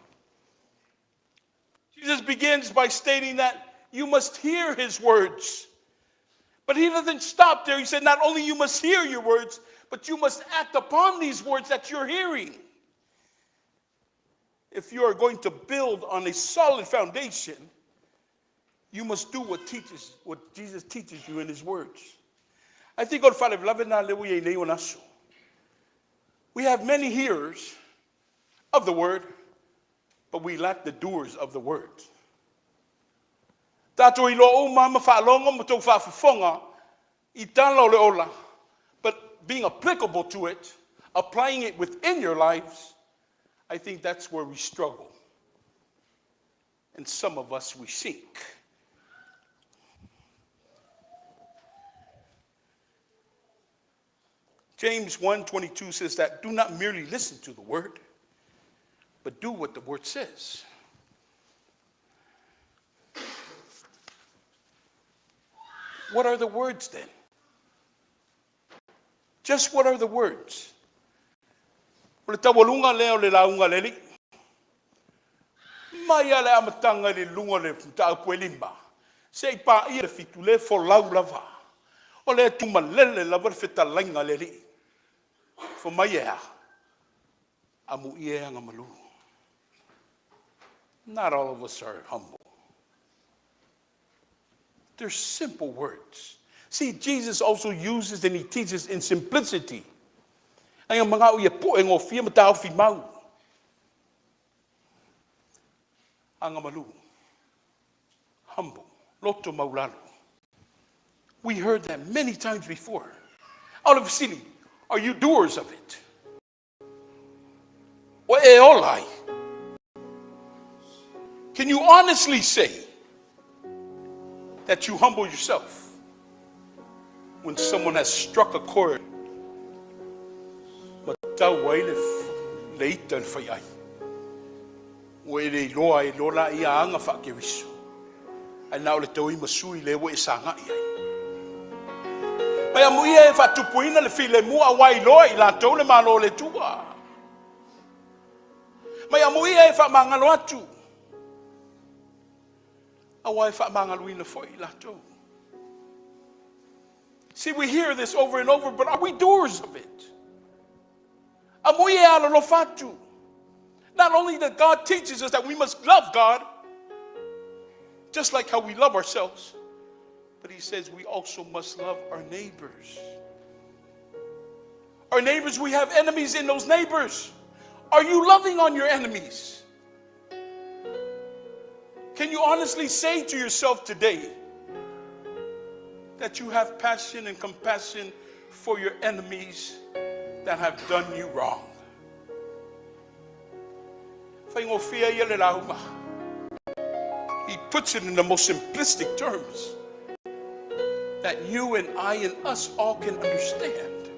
Jesus begins by stating that you must hear his words. But he doesn't stop there. He said not only you must hear your words, but you must act upon these words that you're hearing. If you are going to build on a solid foundation, you must do what Jesus teaches you in his words. I think we have many hearers of the word, but we lack the doers of the word. But being applicable to it, applying it within your lives, I think that's where we struggle. And some of us, we sink. James 1:22 says that do not merely listen to the word, but do what the word says. What are the words then? Just what are the words? Maya le amatanga le lunga le ta puelimba. Sei pa ia fitule for laulava. Ole tumalele la verfeta langa le li. For maya amu ia ngamalu. Not all of us are humble. They're simple words. See, Jesus also uses and he teaches in simplicity. Ay ang mga uya po ang ofia matao fi mau. Ang amalu. Humble. Loto maulalo. We heard that many times before. Out of city, are you doers of it? O e olai. Can you honestly say that you humble yourself when someone has struck a chord? See, we hear this over and over, but are we doers of it? Not only that God teaches us that we must love God, just like how we love ourselves, but he says we also must love our neighbors. Our neighbors, we have enemies in those neighbors. Are you loving on your enemies? Can you honestly say to yourself today that you have passion and compassion for your enemies that have done you wrong? He puts it in the most simplistic terms that you and I and us all can understand.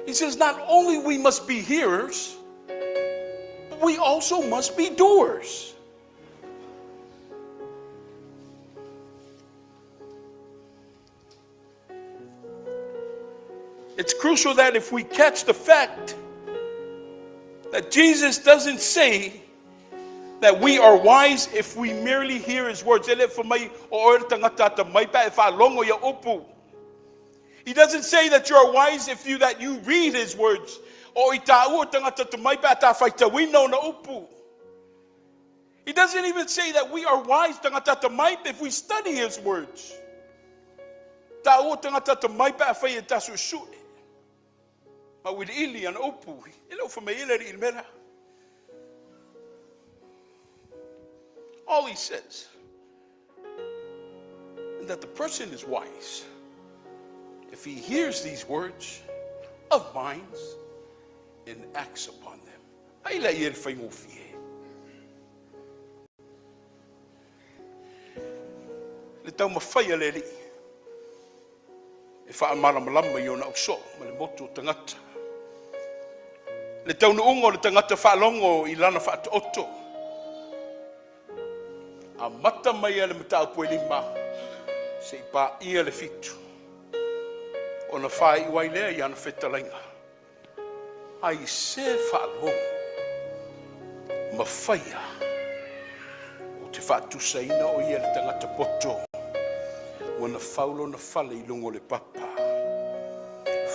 He says not only we must be hearers, but we also must be doers. It's crucial that if we catch the fact that Jesus doesn't say that we are wise if we merely hear his words. He doesn't say that you are wise if you read his words. He doesn't even say that we are wise tangata tamai if we study his words. Ta o tangata tamai pa fa ta su su. Ma with ili an opu. Ilo fa me ile ri mera. All he says is that the person is wise if he hears these words of mine and acts upon them. Aila ia fa ngofie. Le tau mawhaia le li. E wha malama i ona ukso, ma le motu tangata. Le tau nuungo le tangata whaalongo I lana wha oto. A mata mai ale mata pue lima, se pa ia le fitu. Ona whai iwai lea I ana whetalainga. Ai se whaalongo, mawhaia, o te whaatusaina o ia le tangata poto. Wana faulo na fale I lungo le papa.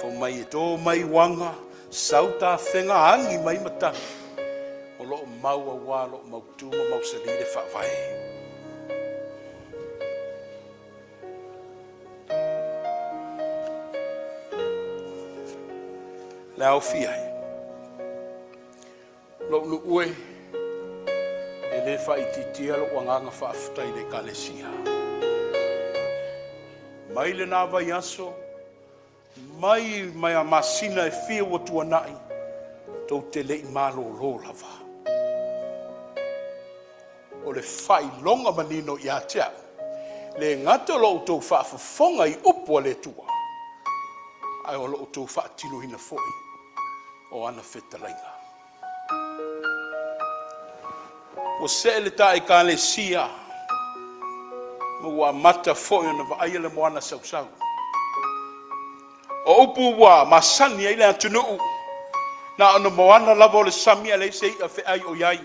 Fo mai e tō mai wanga, sauta whenga angi mai matangi. O loo maua wā, loo mautuma, mausalire whawai. Le au fiai. Loo nu ue, e le whaititia lo wanganga whaafutai le kalesia. Mai le nā vai aso, mai a masina e whia wa tuanai, tau te lei malo lo lava. O le whai longa manino I atea, le ngata lo tau whaafafonga I upua le tua, ai o lo tau whaatino hina foi, o ana whetalainga. O se le tae ka le sia, wa mata foi na va ai le moana sau. O upu wa masani ai le atunu. Na ona moana lava le sami le sei a fe ai o yai.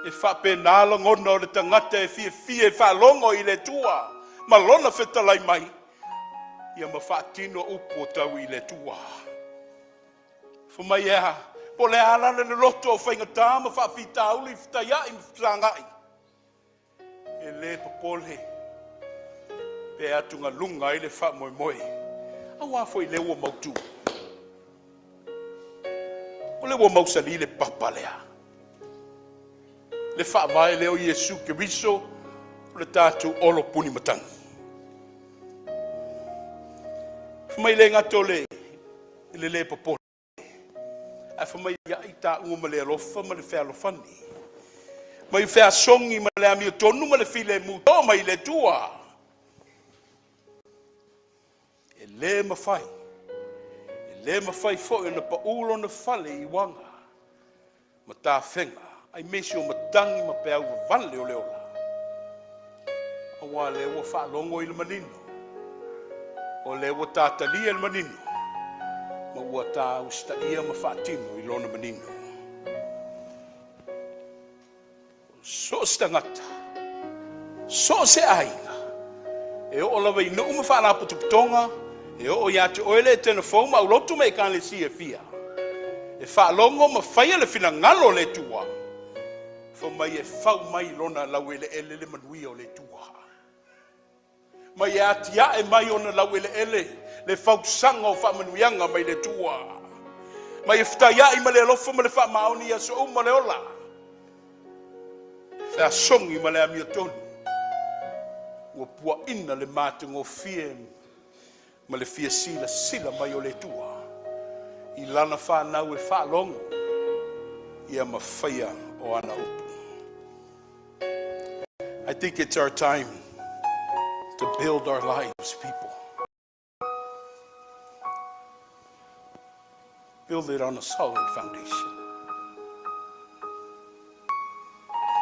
E fa penala ngona le tangata e fie fa longo I le tua. Ma lona fetalai mai. Ia ma fa tino upu tau I le tua. Fo mai ea, po le ala le loto o whainga tā ma fa fita uli fita ia I mfrangai. E le popole pe atunga lunga I le wha moe moe a wafo I le ua mautu o le ua mausali le papalea le wha vai leo Yesu ke riso o le tātou olo puni matangi whamai le ngato le popole a whamai ia I tā unga ma le alofa ma le whea alofani mai fea songi ma le amio tonu ma le file muto mai le tua. E le mawhai fo e na paulo na fale I wanga. Ma tā whenga, ai mesi o matangi ma pe au vale o leola. Awa le ua whaalongo I le manino. O le ua tātalia le manino. Ma ua tā ustaia ma whaatino I lona manino. So stangata, so se ainga. E o lawa I nuu ma whaana putuputonga, e o ia te oele tena fōma, au lotu me ka le sia fia. E whaalongo ma whaia le whina ngalo le tua. Fo mai e whau mai lona lau ele le manui o le tua. Mai e atia e mai ona lau ele, le whau sanga o whamanuianga mai le tua. Mai e whtaia I ma le alofa ma le whamaoni a so ma le ola. Fea songi ma le amia tonu. Ua pua ina le mātungo fie ma le fia sila mai o le tua. I lana whanau e whaalongo. Ia ma whaia o ana upu. I think it's our time to build our lives, people. Build it on a solid foundation.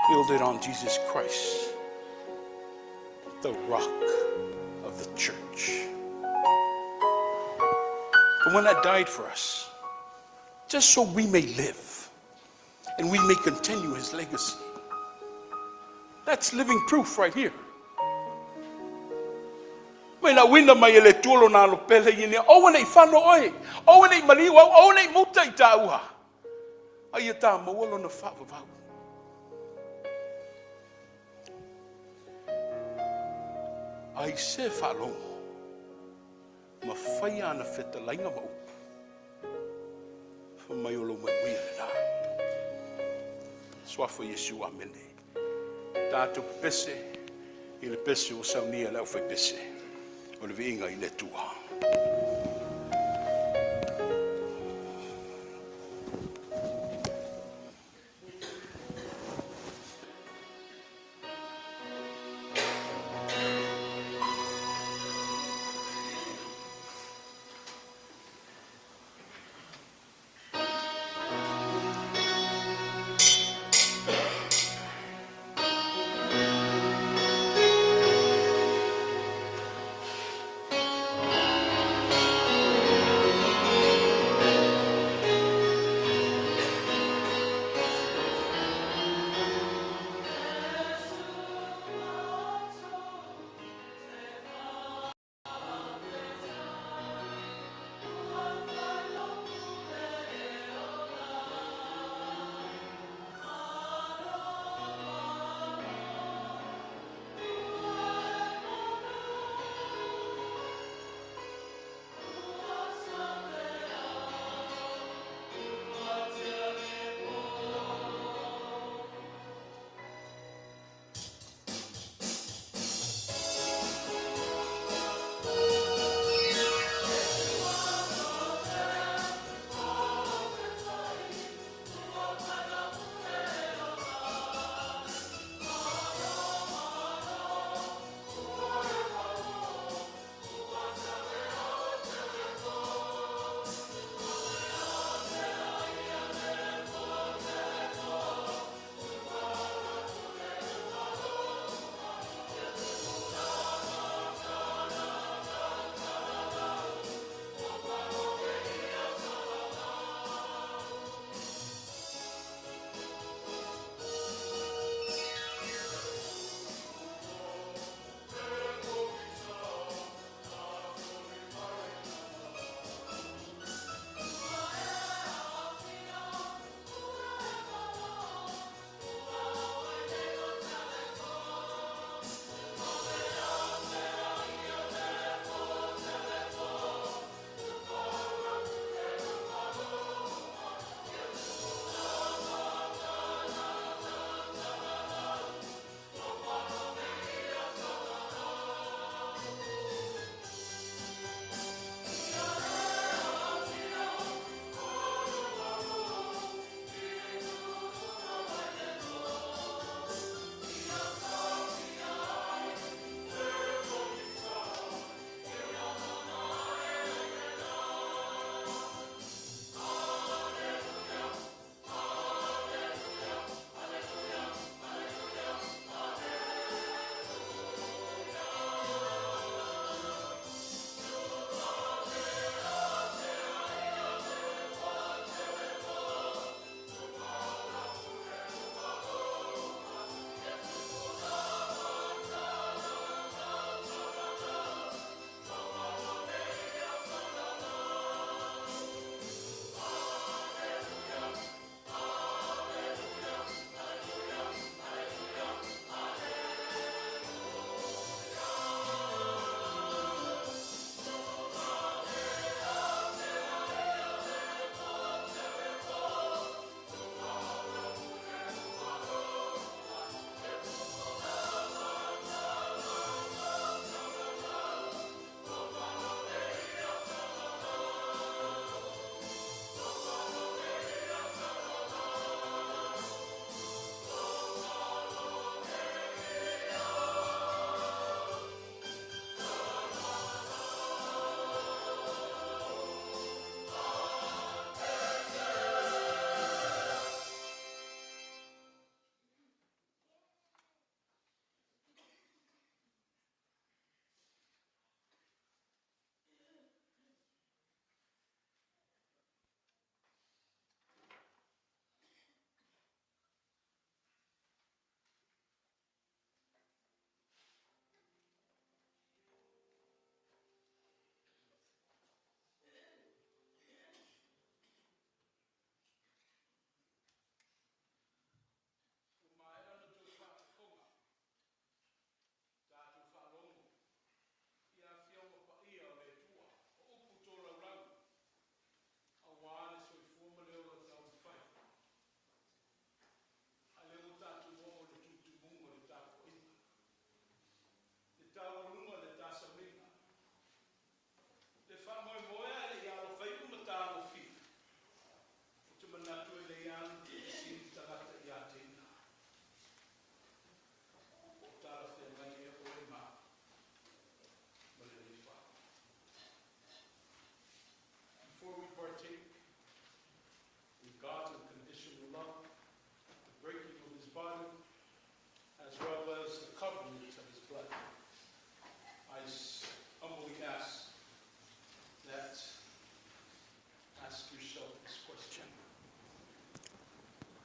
Build it on Jesus Christ, the rock of the church. The one that died for us, just so we may live and we may continue his legacy. That's living proof right here. Mai na wina mai ele tuolo na lo pele yini o nei fano oi o nei maliwa o nei muta I tauha ai ta mo lo na fa va ai se whalongo. Ma whai ana wheta lainga ma upu. Whamai o lo mai wia le nā. Swafo Yesu amene. Tātou pese, i le pese o saunia lau whai pese. O le viinga i le tua.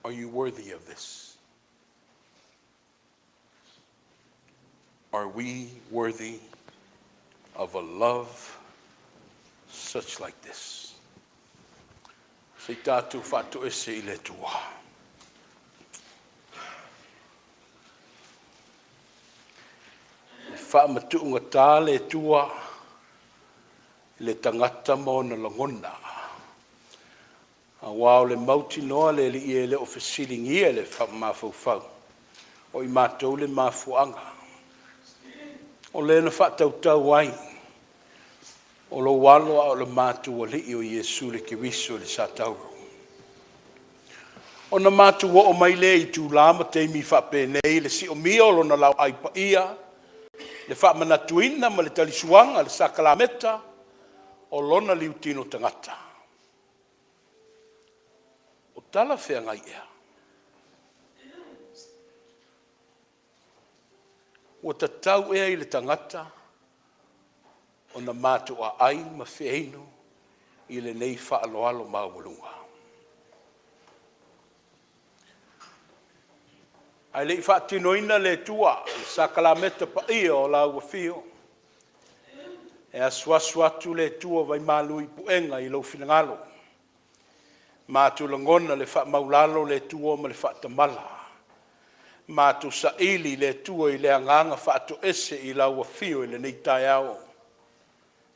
Are you worthy of this? Are we worthy of a love such like this? Se tātou whātu ese I le tua. E whaamatuunga tā le tua, le tangata mo na langona. A wao le mauti noa le li e le ofesilingia le whaamafau. O I mātou le mafuanga. O le na whatautau ai. O lo walo a o le mātou o li o Iesu le kiwiso le satauro. O na mātou o mai le I tū lama te mi whapēnei le si o mia o lo na lau ai pa ia. Le whaamanatuina ma le talisuanga le sakalameta o lona liutino tangata. O tala whea ngai ea. O tatau ea I le tangata o na mātou a ai ma whieino I le nei whaaloalo mawalunga. Ai le whaatinoina le tua, le sakalameta pa ia o lau wafio. E aswasu atu le tua vai malui puenga I lau finangalo. Mātou langona le whaamaulalo le tua ma le whaatamala. Mātou sa ili le tua I le anganga whaato ese I lau wafio I le nei tai ao.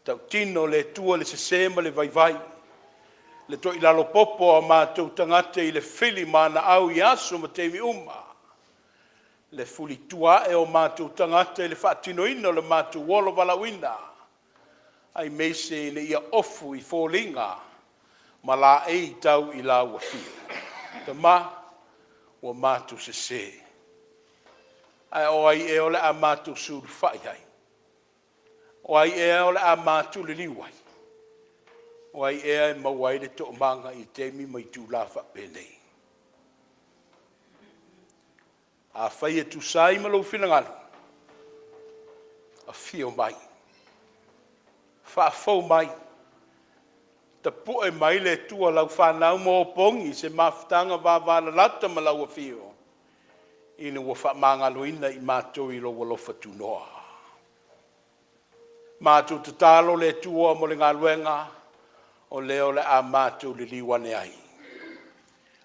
Tau tino le tua le sesema le vai. Le to I lalo popo a mātou tangate I le whili mana au I aso ma teimi uma. Le fuli tua e o mātou tangata I le whaatinoina le mātou wolo walawina. Ai meise le ia ofu I fōlinga, ma la ei tau I la wafia. Te ma, wa mātou se se. Ai o ai e ole a mātou suru whai ai. O ai e ole a mātou le liwai. O ai e mawai le to manga I temi mai tū la whapēnei. A whai e tu sai malo whinangalo. A whio mai. Whaafau mai. Ta poe mai le tua lau whanau mo pongi se mawhtanga wāwana lata ma lau a whio. Ina wa whamangalo ina I mātou I lo walofa tu noa. Mātou te talo le tua mo le ngā luenga o leo le a mātou le liwane ai.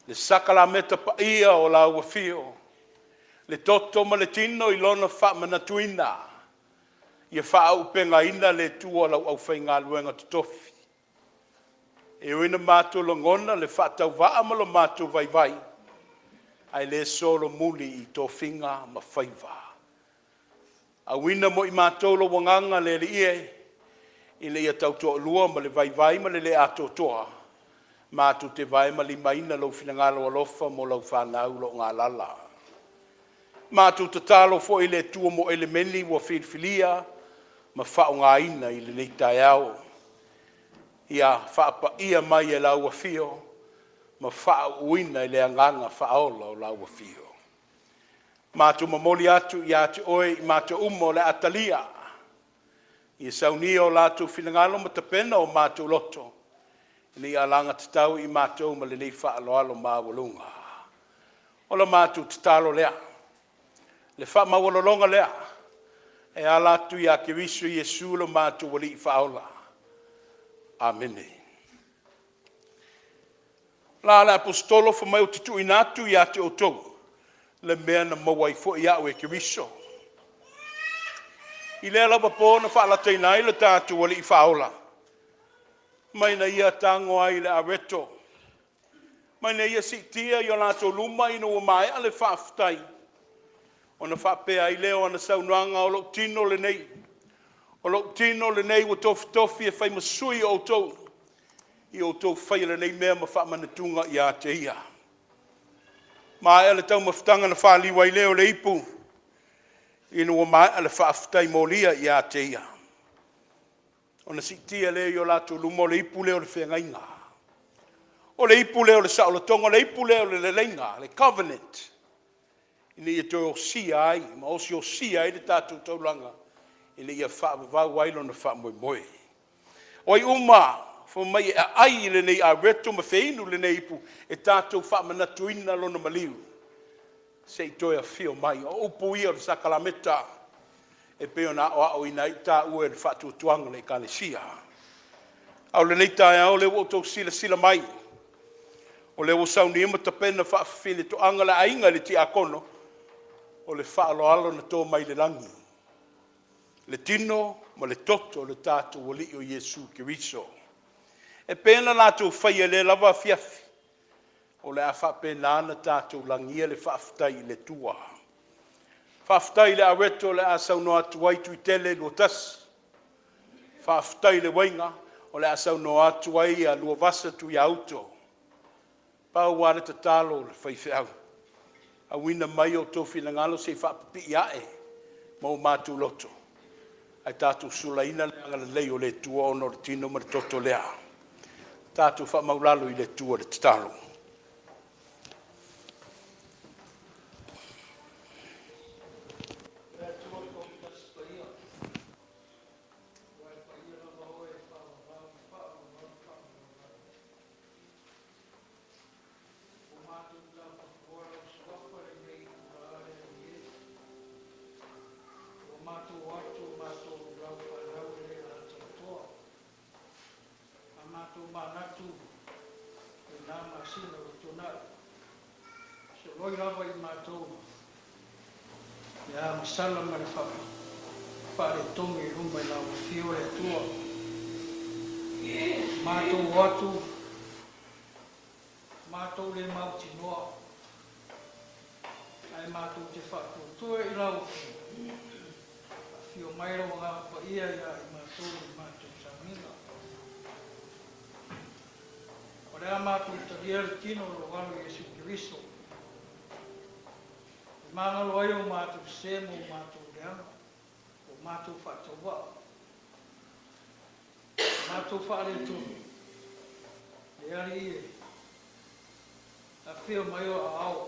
Le sakalameta pa ia o lau a whio. Le toto ma le tino I lona whaamanatuina. Ia whaaupenga ina le tua lau au whai ngā luenga tutofi. E uina mātou langona le whaatau waa ma lo mātou vai. Ai le solo muli I tō whinga ma whaiva. A wina mo I mātou lo wanganga le ie. I le ia tau toa lua ma le vai ma le ato toa. Mātou te vai ma li maina lau whinangalo alofa mo lau whanau lo ngā lala. Mātou te talo fo I le tua mo elemeni wa whilwhilia, ma whao ngā ina I le nei tai au. Ia whaapa ia mai e lau a whio, ma whao uina I le anganga whaola o lau a whio. Mātou mamoli atu I atu oe I mātou umo le atalia. Ia sauni o lātou whinangalo ma tapena o mātou loto. Ni alanga te tau I mātou ma le nei whaaloalo mawalunga. Ola mātou te talo lea. Le wha mawalolonga lea, e ala tu ia ke visu Iesu lo mātou wali I whaola. Amene. La ala apostolo fa mai o titu inatu ia te otou, le mea na mawai fo ia o e ke viso. I le ala wapo na wha ala teinai le tātou wali I whaola. Mai na ia tango ai le areto. Mai na ia sitia I o lātou luma ino o mai ale whaafutai. O na whapea I leo ana saunuanga o lok tino le nei. O lok tino le nei wa tofi e whai masui o tau. I o tau whai le nei mea ma whamanatunga I a te ia. Ma e le tau mawhtanga na whaliwa I leo le ipu. Ino o mai ale whaafutai molia I a te ia. O na sitia leo I o lato lumo le ipu leo le whengainga. O le ipu leo le saolatonga, le ipu leo le lenga, le covenant. Ina ia toi o sia ai, ma o si o sia ai le tātou taulanga. Ina ia whaavavau ailo na wha moe moe. Oi uma, Fo mai e ai le nei a reto ma feinu le nei pu e tātou wha manatuina lona maliu. Se i toi a fio mai o upu ia o sakalameta e peo na o ina i tā ue le whatu tuanga le kalesia. Au le nei tae au le o tau sila mai. O le o sauni ima ta pena wha whine to anga le ainga le ti akono o le wha alo na tō mai le langi. Le tino ma le toto le tātou o li o Yesu Kiriso. E pena nātou whaia le lava fiafi. O le a wha pena ana tātou langia le whaafutai le tua. Whaafutai le areto le a sauno atu waitu I tele lo tas. Whaafutai le wainga o le a sauno atu wai a lua vasa tu I auto. Pau wana ta talo le whaifeau. A wina mai o tō whina se whaapapi iae ma o mātou loto. Ai tātou sulaina le angala lei o le tua o nor tino ma le toto lea. Tātou wha maulalo I le tua le tatalo. Oi lava I mātou. Ia masala ma le whare tongi rumba I lau whio e tua. Mātou watu. Mātou le mauti noa. Ai mātou te whatu tua I lau whio mairo ngā pa ia ia I mātou samina. O rea mātou taria le tino lo wano Yesu Kiriso. Mangalo ai o mātou se mo mātou reana, o mātou whātaua. Mātou whaare tūnu. E ari e. A whio mai o a au.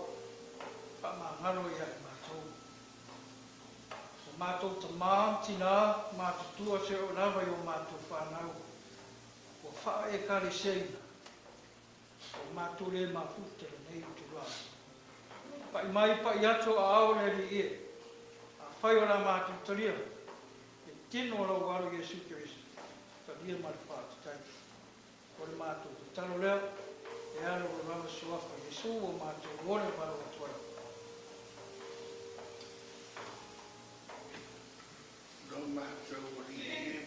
Whamangaro I ai mātou. O mātou ta mātina, mātou tua se o lawa I o mātou whanau. O wha e kare seina. O mātou le mawhutere nei tu rā. Pai mai pai ato a au le li e. A whai o la mātou taria. E tino o la waro Yesu Kiriso. Taria ma le whātu tai. O le mātou te talo lea. E alo o rama suafa Yesu o mātou ore waro o tuara. Lo mātou o li e.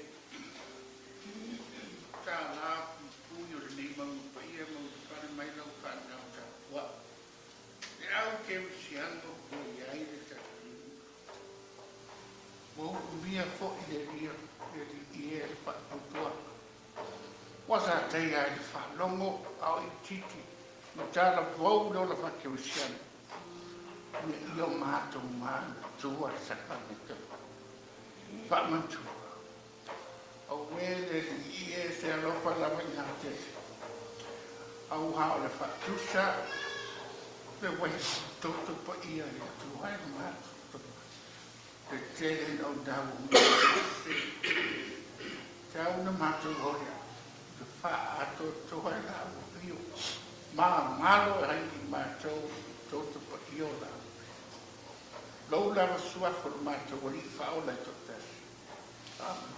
Tā ngā pui o le nei maunga pai e maunga whare mai lau whanau tā wā. E au ke usiango ko I ai le tatunu. Mo umia fo I le ria le I e le whatutua. Wasa tei ai le whalongo au I titi. Mo tāla vau lo la whake usiango. Me io mātou māna tua sakameta. Whamantu. Au wele I e se alofa lawa I ngā tete. Au hao le whatusa. Pe wai toto pa ia e tu hai mātu. Te tele no dau. Tau na mātu hoia. Te wha ato to hai lau rio. Mā ngalo hai I mātou toto pa io lau. Lau lawa suafo na mātou wali whao lai totas. Amen.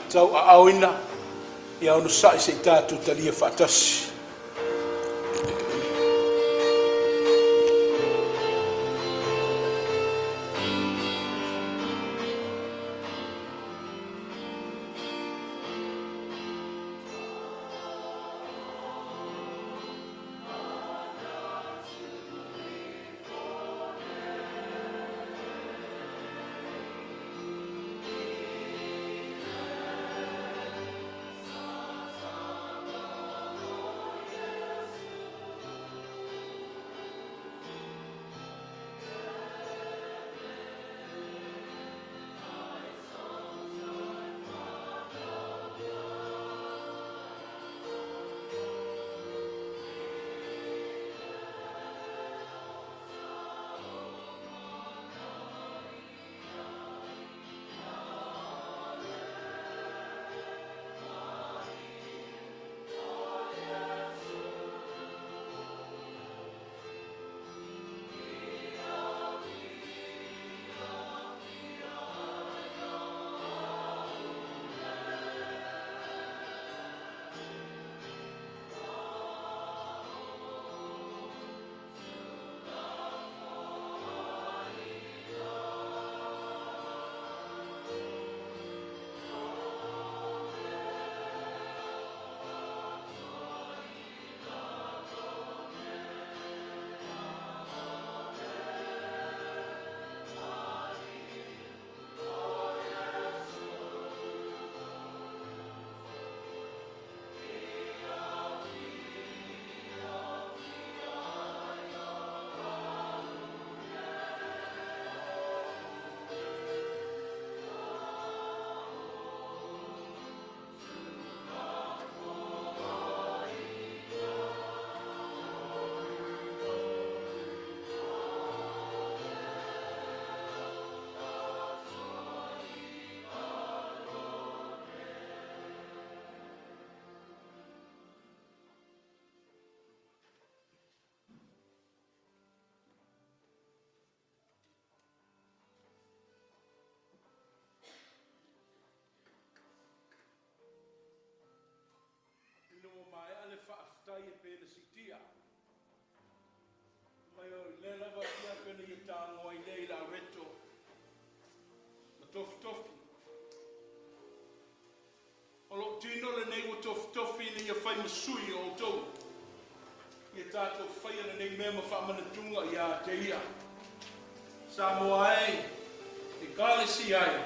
Tau a auina, ia ono sai se tātou talia whaatasi. whaftai e pēna sitia. Mai o le lava kia pēna i tāngo ai nei la reto. Ma tofi tofi. O lo tino le nei o tofi tofi ni ia whai masui o tau. Ia tātou whai ana nei mea ma whamana tunga ia te ia. Sa moa ai, e kālesi ai.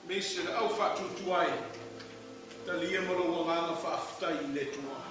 Mese le au whatutu ai. Ta lia maro wanganga whaafutai I le tua.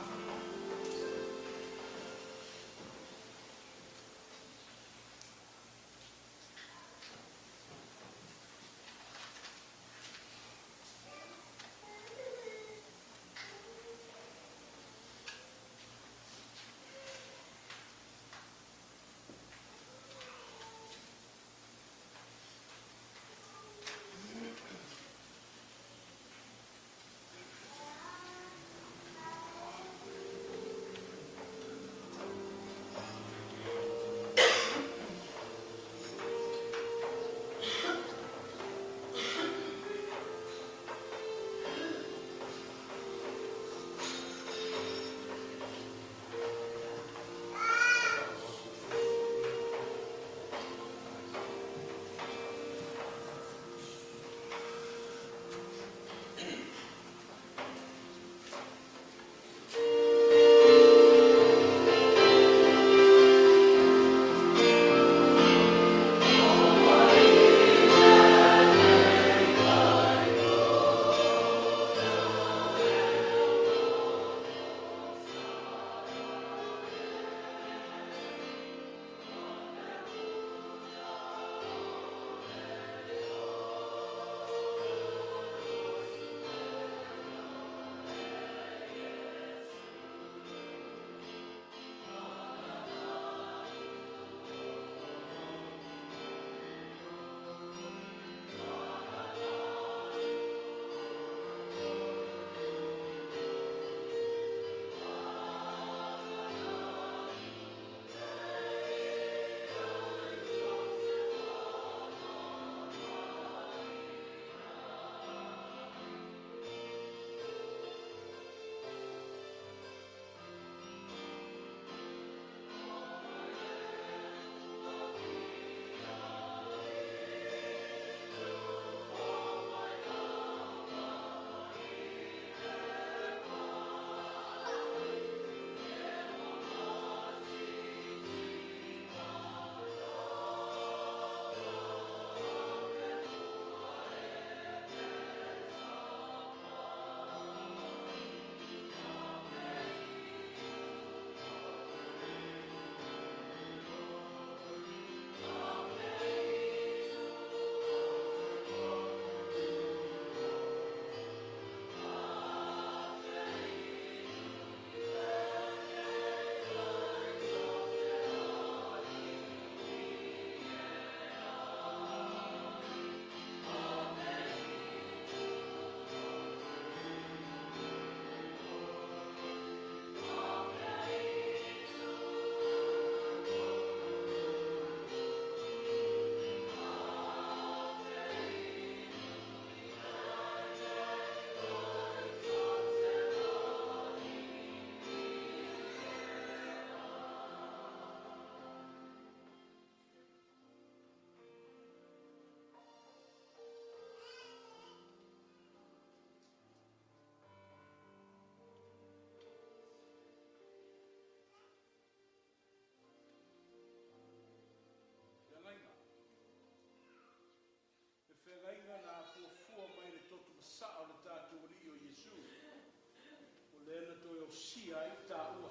sia I tāua.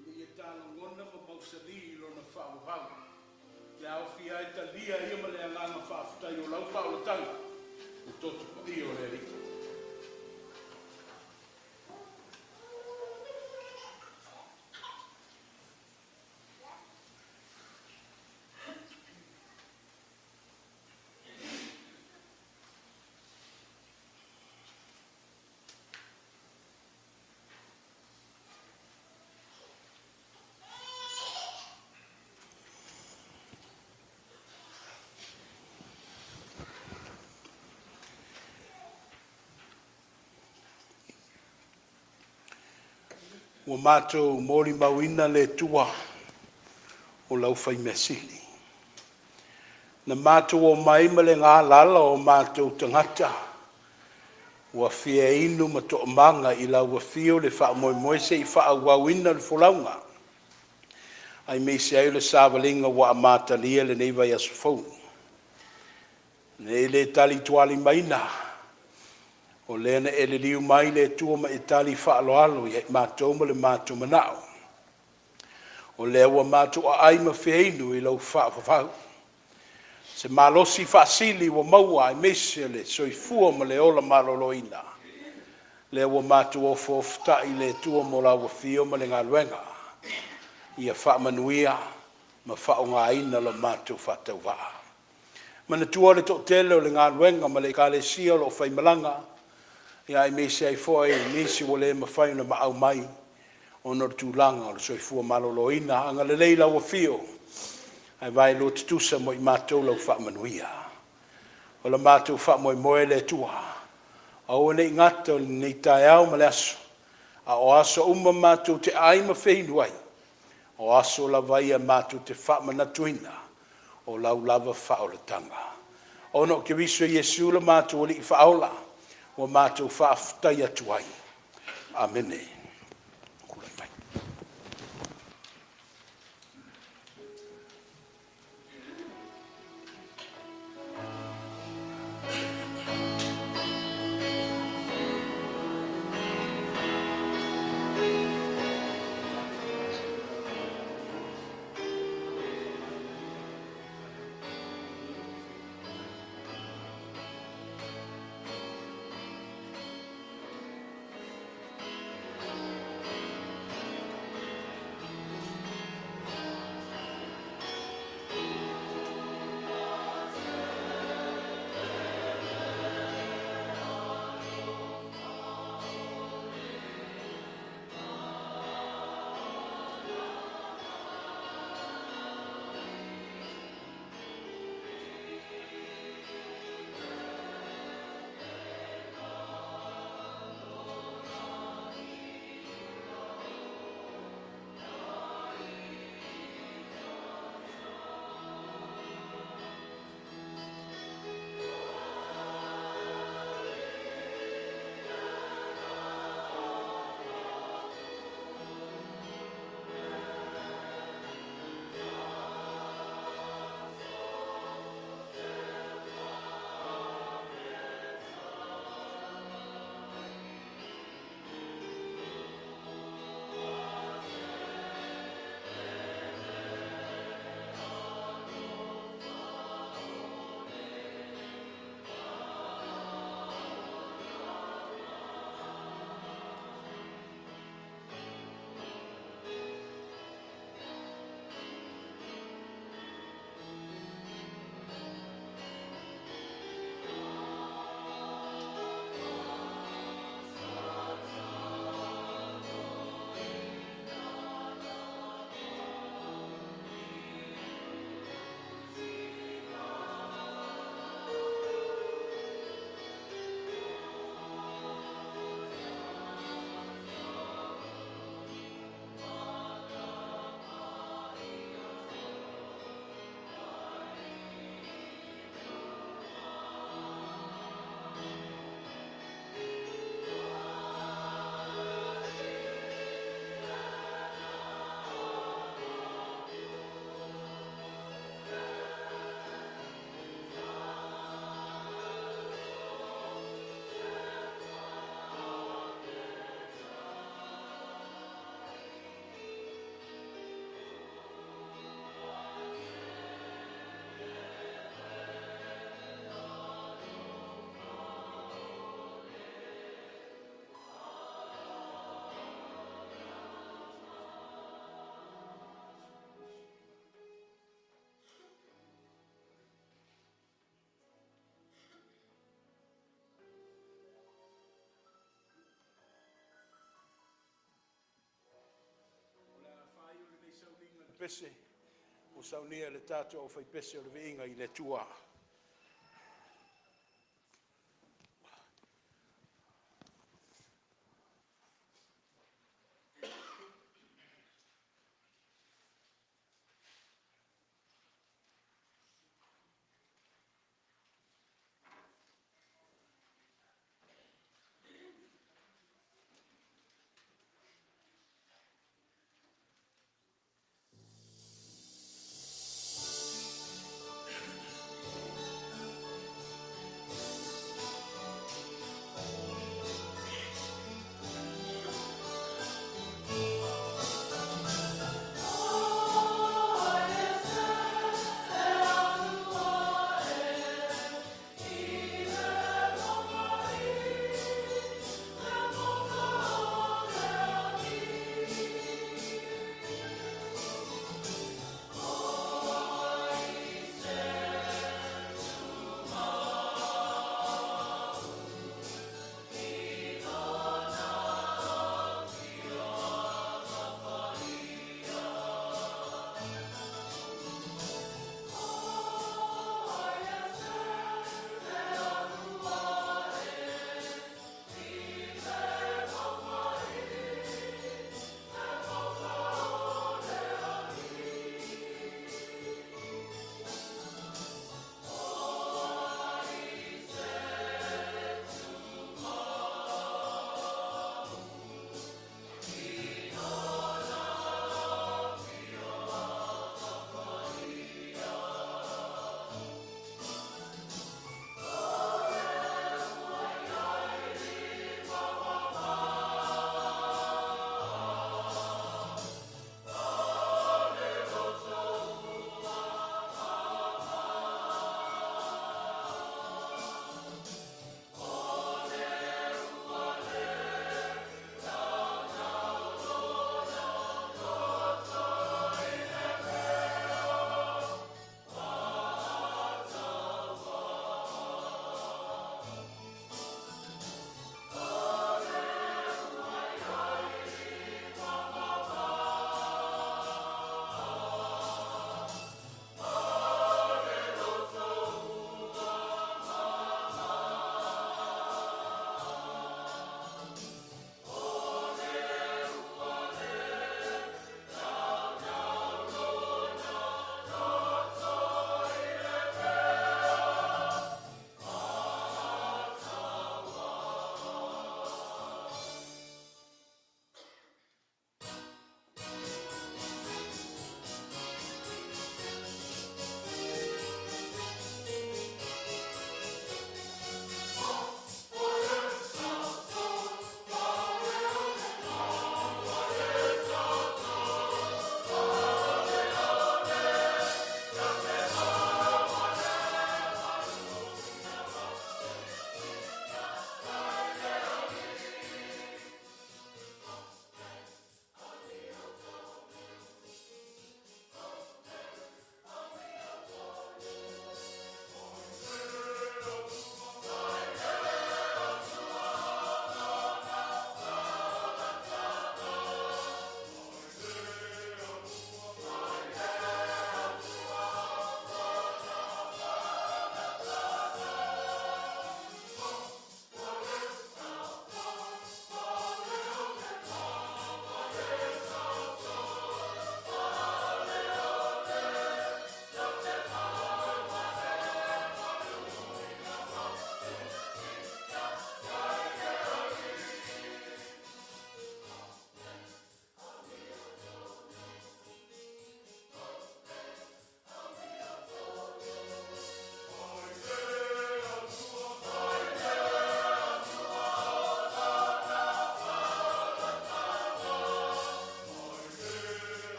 Ina ia tāna ngona ma mausali lo na whaauhau. Ia au fia I ta lia ia ma lea nganga whaafutai o lau whaolatanga. O totu pa i o le rika. ua mātou mōri mawina le tua o lau whai mesili. Na mātou o mai ma le ngā lala o mātou tangata, ua whia inu ma to manga i lau wa whio le wha moe moe se i wha wawina le wholaunga. Ai me se ai le sāwalinga wa amata lia le neiva i asu fau. Ne le tali tuali maina, o lena e le liu mai le tua ma e tali wha alo alo i mātou ma le mātou manao. O lea ua mātou a ai ma whieinu i lau wha whawhau. Se malosi whaasili wa maua ai mese le soifua ma le ola maloloina. Le ua mātou o fofta i le tua mo la wa whio ma le ngā luenga. Ia wha manuia ma wha o ngā ina la mātou whatau waa. Mana tua le tok tele o le ngā luenga ma le kāle sia lo whai malanga. Ia ai mese ai fo e nisi o le ma whai na ma au mai. O nor tūlanga o le soifua maloloina. Anga le leila wa whio. Ai vai lo tutusa mo i mātou lau wha manuia. O la mātou wha moe moe le tua. A o nei ngata o nei tae au ma le aso. A o aso uma mātou te aima wheinuai. O aso la vai a mātou te wha manatuina. O lau lava wha o le tanga. O no ke viso Yesu la mātou o li wha aula. O mātou wha aftai atuai. Amene. Pese, o saunia le tātou o whai pese o le veinga i le tua.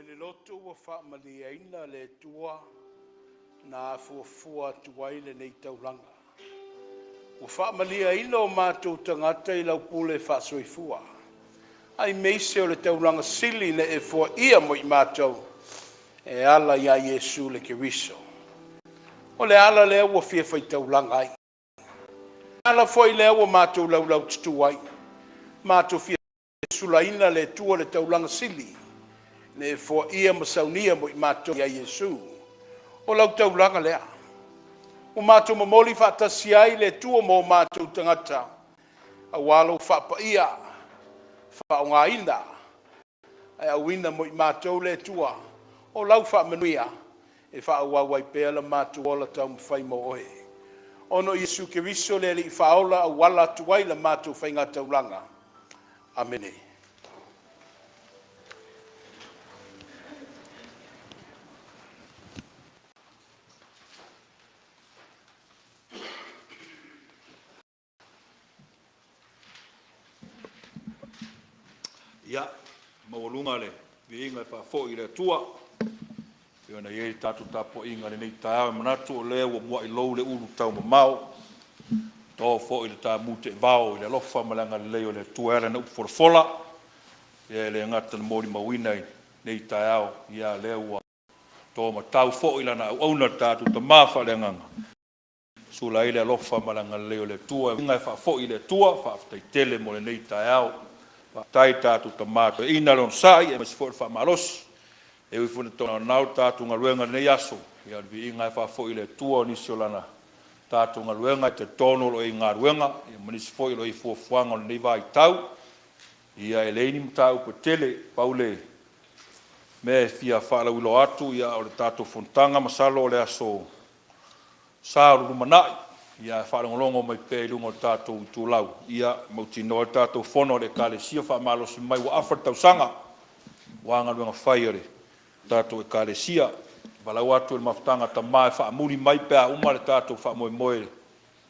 le loto ua whaamaliaina le tua na fuafua tuai le nei taulanga. Ua whaamaliaina o mātou tangata I lau pule whaasoifua. Ai meise o le taulanga sili le e fua ia mo I mātou e ala ia Yesu le kiriso. O le ala lea ua fia fai taulanga ai. Ala foi lea ua mātou lau tutuai. Mātou fia sulaina le tua le taulanga sili. Le e fua ia masaunia mo I mātou ia Yesu. O lau taulanga lea. O mātou mamoli whaatasi ai le tua mo mātou tangata. A walo whaapa ia. Whaongaina. Ai awina mo I mātou le tua. O lau whaamanuia. E whaawawai pēa la mātou ola tau mwhai mo oe. Ono Yesu Kiriso le li whaola a wala tuai la mātou whainga taulanga. Amene. Ia, mawalunga le, vi inga fa fo I le tua. Ia na ye tatu tapo inga le nei tae manatu o le wa mua I lou le ulu tau mamau. Tō fo I le tā mute vao I le lofa malanga le leo le tua era na upforfola. Ia le ngata na mori mawina I nei tae au. Ia le ua tō matau fo I lana au auna tatu ta mafa le nganga. Sula I le lofa malanga le leo le tua. Inga fa fo I le tua, fa aftai tele mo le nei tae au. Tai tatu ta mato ina lon sai e masfor fa malos e wi funa tona nau tatu ngaluenga nei aso ia vi inga fa fo ile tua ni solana tatu ngaluenga te tono lo inga ruenga e manis fo ile fo fuanga nei vai tau ia eleni mtau po tele paule me fia fa la ulo atu ia o tatu fontanga masalo le aso saru manai ia whaarongolongo mai pē lungo tātou tūlau. Ia mautino tātou whono le kāle sia whaamalosi mai wa awhatau sanga. Wanga luenga whaiare tātou e kāle sia. Walau atu e mawhtanga ta mai whaamuri mai pēa uma le tātou whaamoe moe.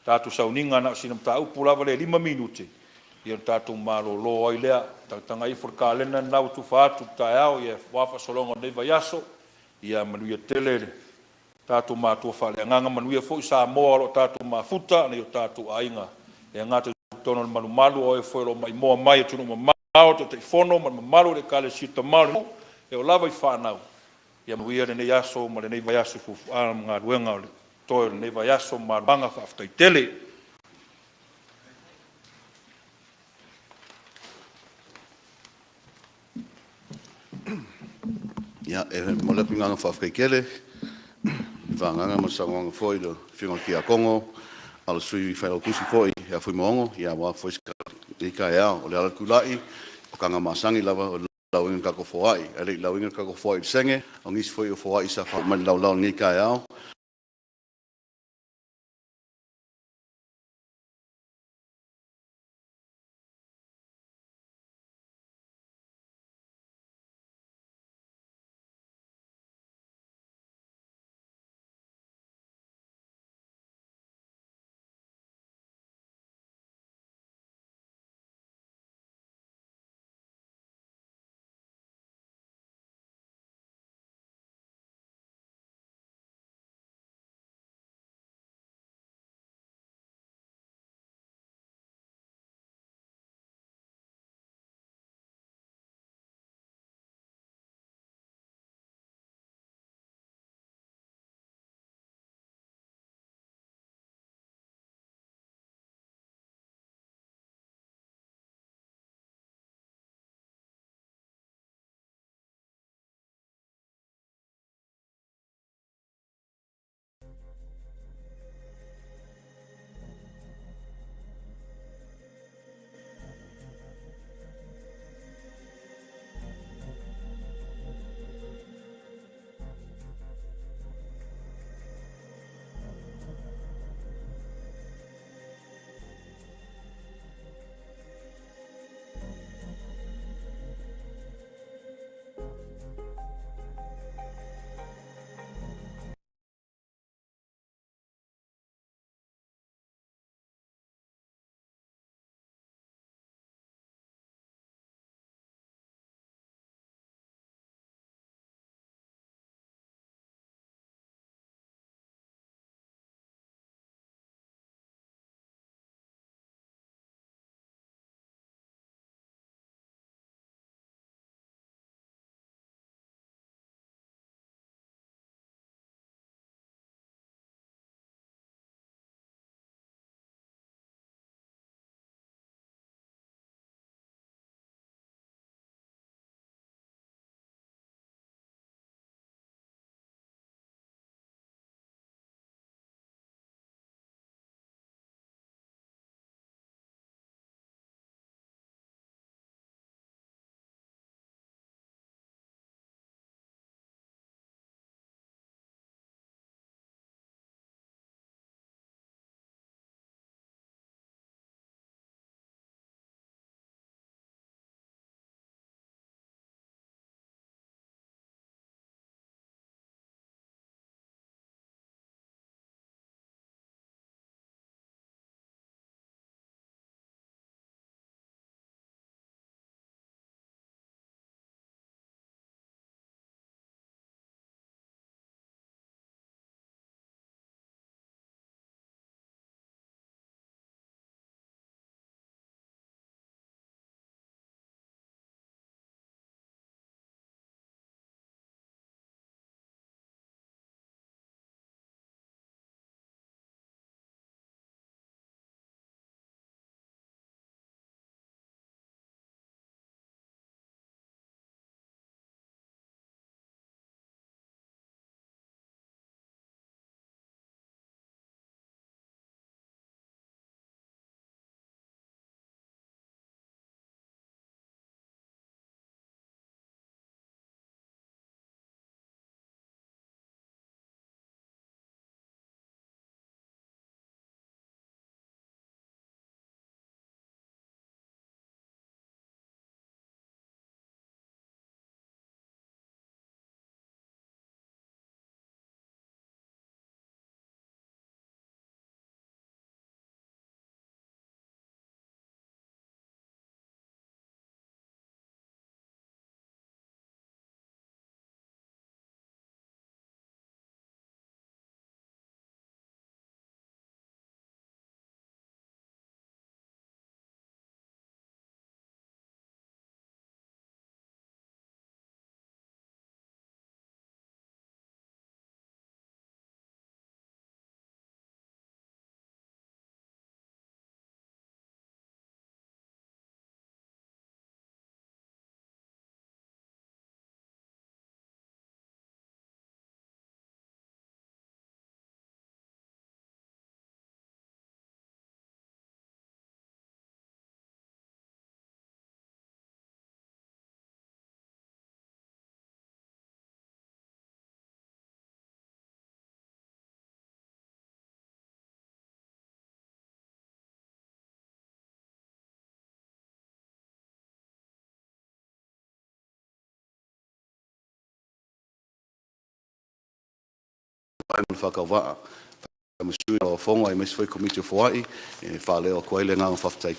Tātou sauninga na sinam tā upulawa le 5 minute. Ia tātou malo lo ai lea. Tanga I whorkalena nau tu whaatu tae au. Ia wafa solongo neiva yaso. Ia manuia telele. Tātou mātua whale nganga manuia fo I sa moa lo tātou mafuta na I o tātou ainga. E ngata tono malu malu o e fo mai moa mai tunu mau to te fono malu le kale sita malu e o lava I whanau. Ia manuia ne yaso ma le nei vai yaso fu ngā ruenga o le toi le nei vai yaso ma banga whaftai tele. Ia e molepi nganga whafkai kele. Vanganga masangong foi do fingo kia Kongo al sui failo kusi foi ya foi mongo ya wa foi ska ya o le ala kulai o kanga masangi lava o lawinga kako foi ale lawinga kako foi senge o ngis foi o foi sa fa man law ni ka ya ai mo whakawaa. Masui o fonga i meswai komiti o Hawaii, whaleo koe le ngā whaftai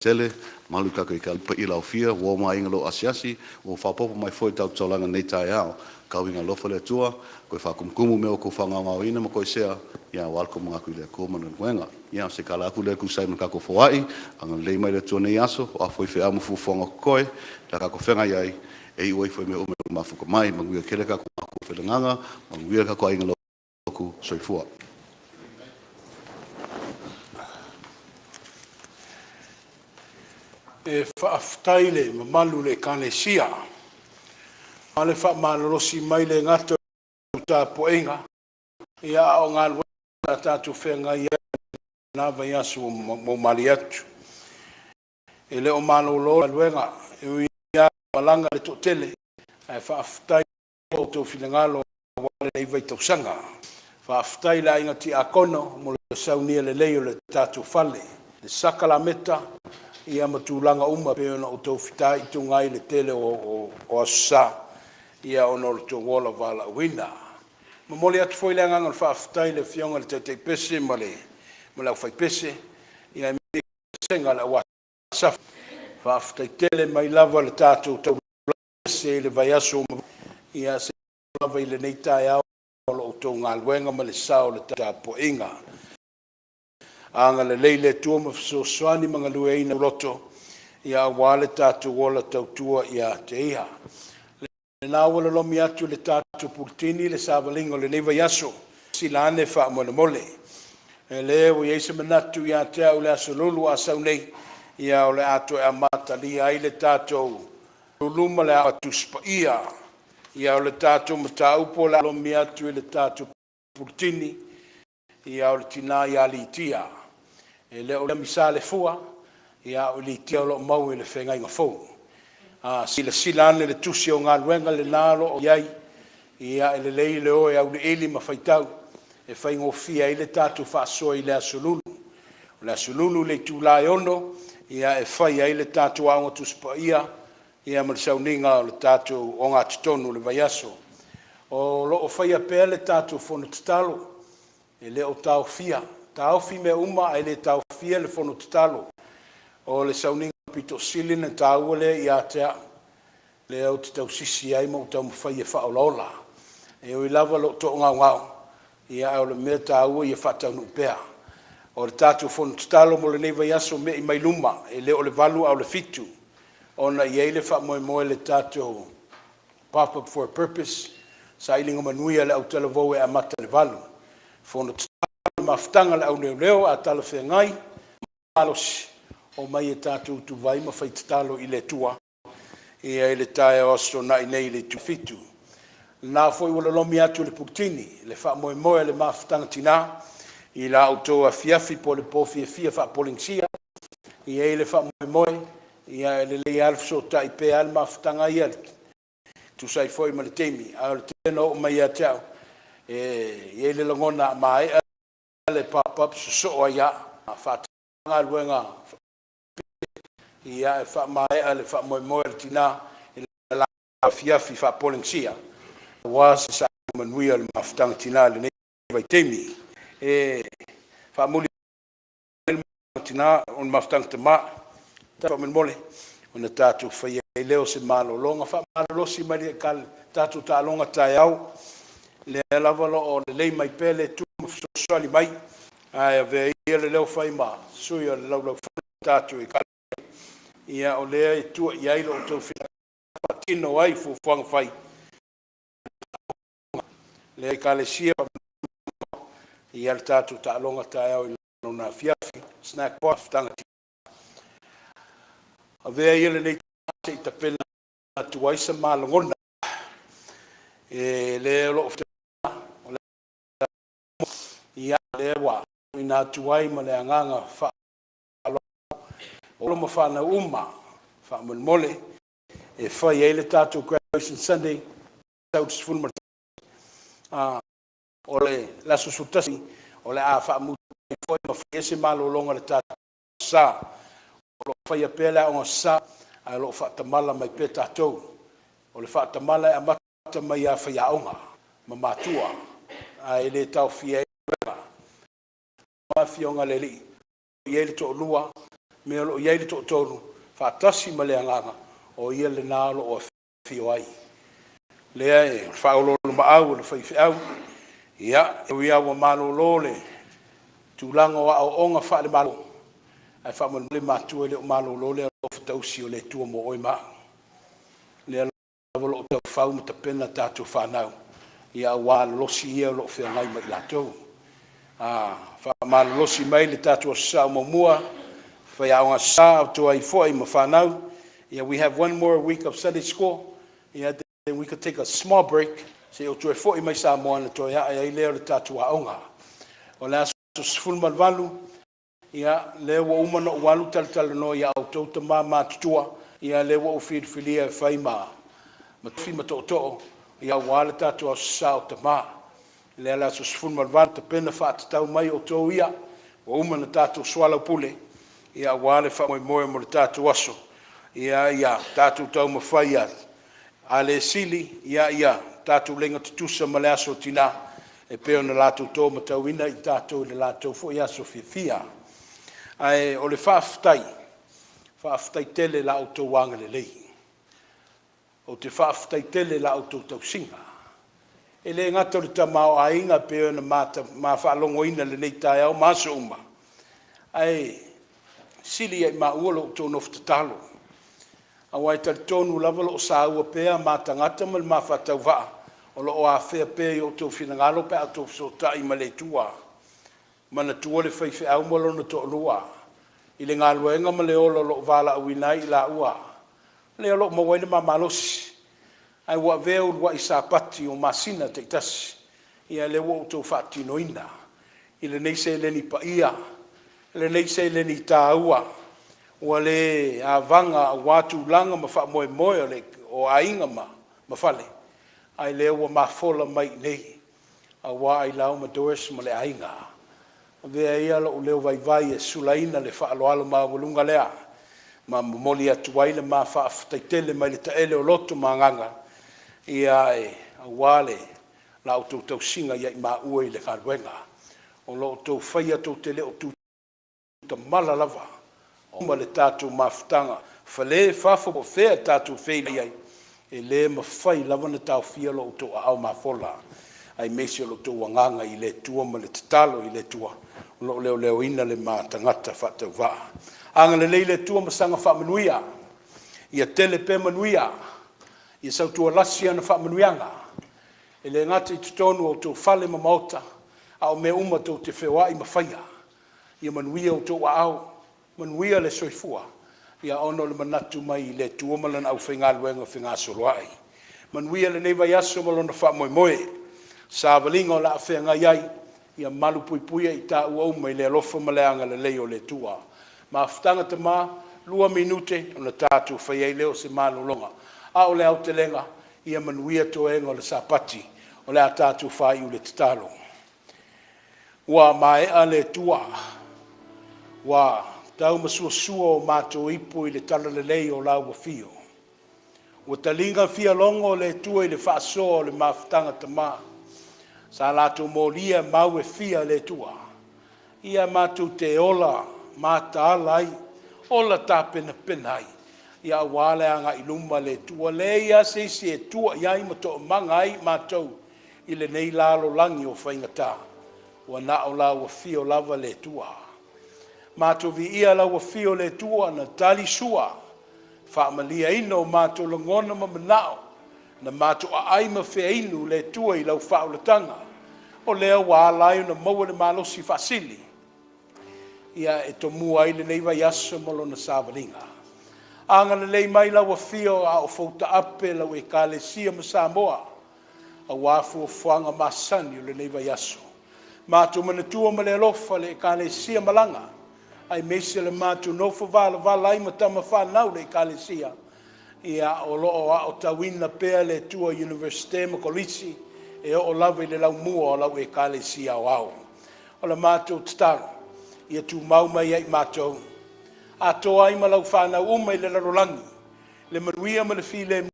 tele, malu kako i kalipa i lau fia, wō mai ingalo asiasi, o whapopo mai foi tau taulanga nei tai au, kau inga lofa le tua, koe whakumkumu meo ko whangangau ina ma koe sea, ia walko mga kui le kōmana nguenga. Ia se kala aku le ku Simon kako Hawaii, anga lei mai le tua nei aso, o a foi whi amu fufonga koe, la kako whenga iai, e uai foi me o meo mafuka mai, manguia kele kako mako whelanganga, manguia kako a inga loku soifua. E whaaftaile ma malu le kanesia. Ale whaamalorosi mai le ngata uta poenga. Ia o ngā luena tātu whenga ia nā vai asu mo mali atu. E le o malolo luenga. E ia malanga le totele. E whaaftaile o tō whilangalo wale nei vai tausanga. Whaaftaile a inga ti a kono mo le saunia le leo le tātu whale. Le sakala meta. Ia matulanga uma pe ona o tau whita i tu ngai le tele o Aso Sa. Ia ono le tō wola wala wina. Ma mole atu foi le anganga le whaaftai le fionga le te pese ma le au whai pese. Ia me senga le wasa. Whaaftai tele mai lava le tātou tau pese le vai aso. Ia se lava i le neitai au o tō ngā luenga ma le sao le tāpo inga. Anga le leile tua ma soani mga lue ina roto ia wale tatu wola tautua ia te iha. Le nāwala lomi atu le tatu pultini le savalingo le neva yaso silane wha mole mole. E leo i eisa manatu ia te au le aso lulu a sau nei ia o le ato e amata li ai le tatu luluma le atu spa ia o le tatu mataupo le lomi atu le tatu pultini ia o le tina ia li tia. E leo le misa le fua, ia o li tia o lo mau e le whenga inga fau. Sila ane le tusi o ngā luenga le nalo o iai, ia e le lei le oe au le eli ma whaitau, e whaingo fia i le tatu whaasoa i le asolulu. O le asolulu le tūlai ono, ia e whai ai le tatu aonga tuspa ia ma le sauninga o le tatu o ngā titonu le vaiaso. O lo o whai a pēr le tatu whono tatalo, e le o tau fia. Tau fi me uma ai le tau fia le fono tatalo. O le sauninga pito silina tau le ia tea. Le au te tau sisi ai mo tau mwhai e whaolaola. E o i lava lo to ngau ngau. Ia au le mea tau i e whatau nupea. O le tatu fono tatalo mo le neiva yaso me i mai luma. E le o le valu au le fitu. O na i eile wha moe moe le tatu pop up for a purpose. Sa ilinga manuia le au televou e amata le valu. Fono tatalo maftanga le au leo a tala whengai, malos o mai e tātou tu vai ma whai tatalo i le tua, ia i le tae o aso na i nei le tu fitu. Nā foi wala lomi atu le putini, le wha moe moe le maftanga tina, i la auto a fiafi po le pofi e fia wha polingsia, ia i le wha moe moe, ia i le lei alfso ta i pe al maftanga i al, tu sai foi ma le temi, a le teno o mai a teau, ia i le longona mai, le pop-up so ia whatanga luenga ia e whamai ale whamoe moe tina i la fiafi whapolingsia wasi sa manuia le mawhtanga tina le nei vai temi e whamuli tina on mawhtanga te ma whamen mole ona tātou whaia i leo se malolonga whamalolosi mai le kal tātou tālonga tai au le lavalo o le lei mai pele tu soali mai ai ve ia le leo fai ma sui o le lau tatu i kale ia o lea i tua i ailo o tau whina patino ai fu fuanga fai lea i kale sia ia le tatu ta alonga tae au i lona fiafi snack pot tanga a ve ia le nei te i tapena tu aisa malongona e le lo ia le wa ina tuai ma le anganga fa o ma fa na uma fa mole e fa ia le tatu graduation Sunday out full ole la susutasi ole a fa mu foi ma fa se malo longa le tatu sa o fa ia pela on sa a lo fa tamala mai peta to ole fa tamala a mata mai a fa ia onga ma matua ai le tau fia ma fionga le li ia le to lua me lo ia le to tonu fa tasi ma le anga o ia le na lo o fio ai le ai fa lo ma au le fa au ia e ia wa malo lo le tulanga wa o onga fa le malo ai fa mo le matu le malo lo le o tau si o le tu mo oi ma le lo tau fa mo te pena tatu fa nau ia wa lo si ia lo fe ngai ma la tu fa mal lo si mai le tatu sa mo mua fa ya nga sa to ai foi ma fa nau yeah, we have one more week of Sunday school yeah, then we could take a small break se o to foi mai sa mo na to ya ai le tatu a onga o la so full mal valu ia le wo uma no walu tal no ia o to te mama tua ia le wo feed filia fai ma fi ma to ia wale tatu o sa te ma le la so full mal valu te pena fa tau mai o to ia wo uma na tatu swala pule ia wale fa mo mo tatu aso ia tatu tau ma fai ale sili ia tatu lenga tutusa ma le aso tina e pe ona latu to ma tau ina i tatu le latu fo ia so fia ai o le faaftai tele la auto wanga le lei o te faaftai tele la auto tau singa e le ngata le tamao ainga pe ona ma whaalongo ina le nei tai au maso uma ai sili ai ma uolo to no ftatalo a wai tal tonu lava lo sa ua pe ma tangata mal ma fatau va o lo a fe pe o to finangalo pe ato so tai ma le tua mana tua le fai au mo lo to lua i le ngaluenga ma le olo lo vala winai la ua le lo mo wai ma malosi ai wa veo wa isa pati o masina te tas ia le wo to fati no ina i le nei se le ni pa ia le nei se le ni taua o le avanga watu langa ma fa moe moe le o ainga ma fale ai le wa ma fola mai nei a wa Ailao ma Doris ma le ainga ve ia lo le vai e sulaina le fa alo ma volunga lea ma moli atu ai le ma fa taitele mai le taele o loto manganga ia e wale la auto to singa ia ma ue le kalwenga o lo to faia to tele o tu to mala lava o ma le tatu maftanga fale fafo po fe tatu fe ia e le ma fai lava na tau fia lo to au ma fola ai mesi lo to wanganga i le tua ma le tatalo i le tua lo leo ina le ma tangata fa te va anga le leile tua ma sanga fa manuia ia tele pe manuia ia sau tua lasia na fa manuianga e le ngati tutonu o to fale ma mauta au me uma to te fewa i mawhaia ia manuia o to au manuia le soifua ia ono le manatu mai le tua malan au whainga luenga whainga soloai manuia le neiva yaso malona fa moe moe sa valinga o la whainga iai ia malu pui pui i ta ua mai le alofa maleanga le leo le tua ma aftanga te ma 2 minute ona tatu whaiei leo se malu longa a o le au te lenga ia manuia toenga o le sapati o le atatu whai u le tatalo ua mai a le tua ua tau masuasua o mato ipu i le tala le lei o lau fio ua talinga fia longo le tua i le whaaso o le maftanga te ma sa lato molia mau e fia le tua ia matu te ola mata alai ola ta pena penai ia wale anga iluma le tua le ia se e tua iai mato mangai matou i le nei lalo langi o whaingata ua na o la ua fio lava le tua mato vi ia la ua fio le tua na tali sua whaamalia ino mato langona mamanao na mato a aima fea inu le tua i lau whaulatanga o lea wa laio na maua le malosi fasili ia e tomua i le neiva yaso malo na savalinga anga le lei mai lau a fio a o fauta ape lau e kalesia ma Samoa a wafu o fuanga masani o le neiva yaso mato manatua ma le alofa le kalesia malanga ai mese le mato nofo vala ai matama whanau le kalesia ia o loo a o tawina pea le tua Universite ma kolisi e o lawe le lau mua o lau e kalesia o au o la mato tataro ia tu mau mai ai mato a toa ai ma lau whanau umai le larolangi le maruia ma le fi le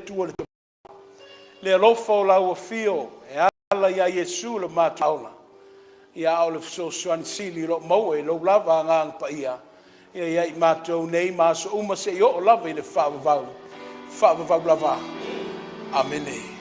tua le alofa o lau a fio e ala ia Yesu le mātauna. Ia o le fesoasoani sili lo mau e lo lava ngang pa ia. Ia i mātou nei māso uma se i o lava i le whaavavau. Whaavavau lava. Amene.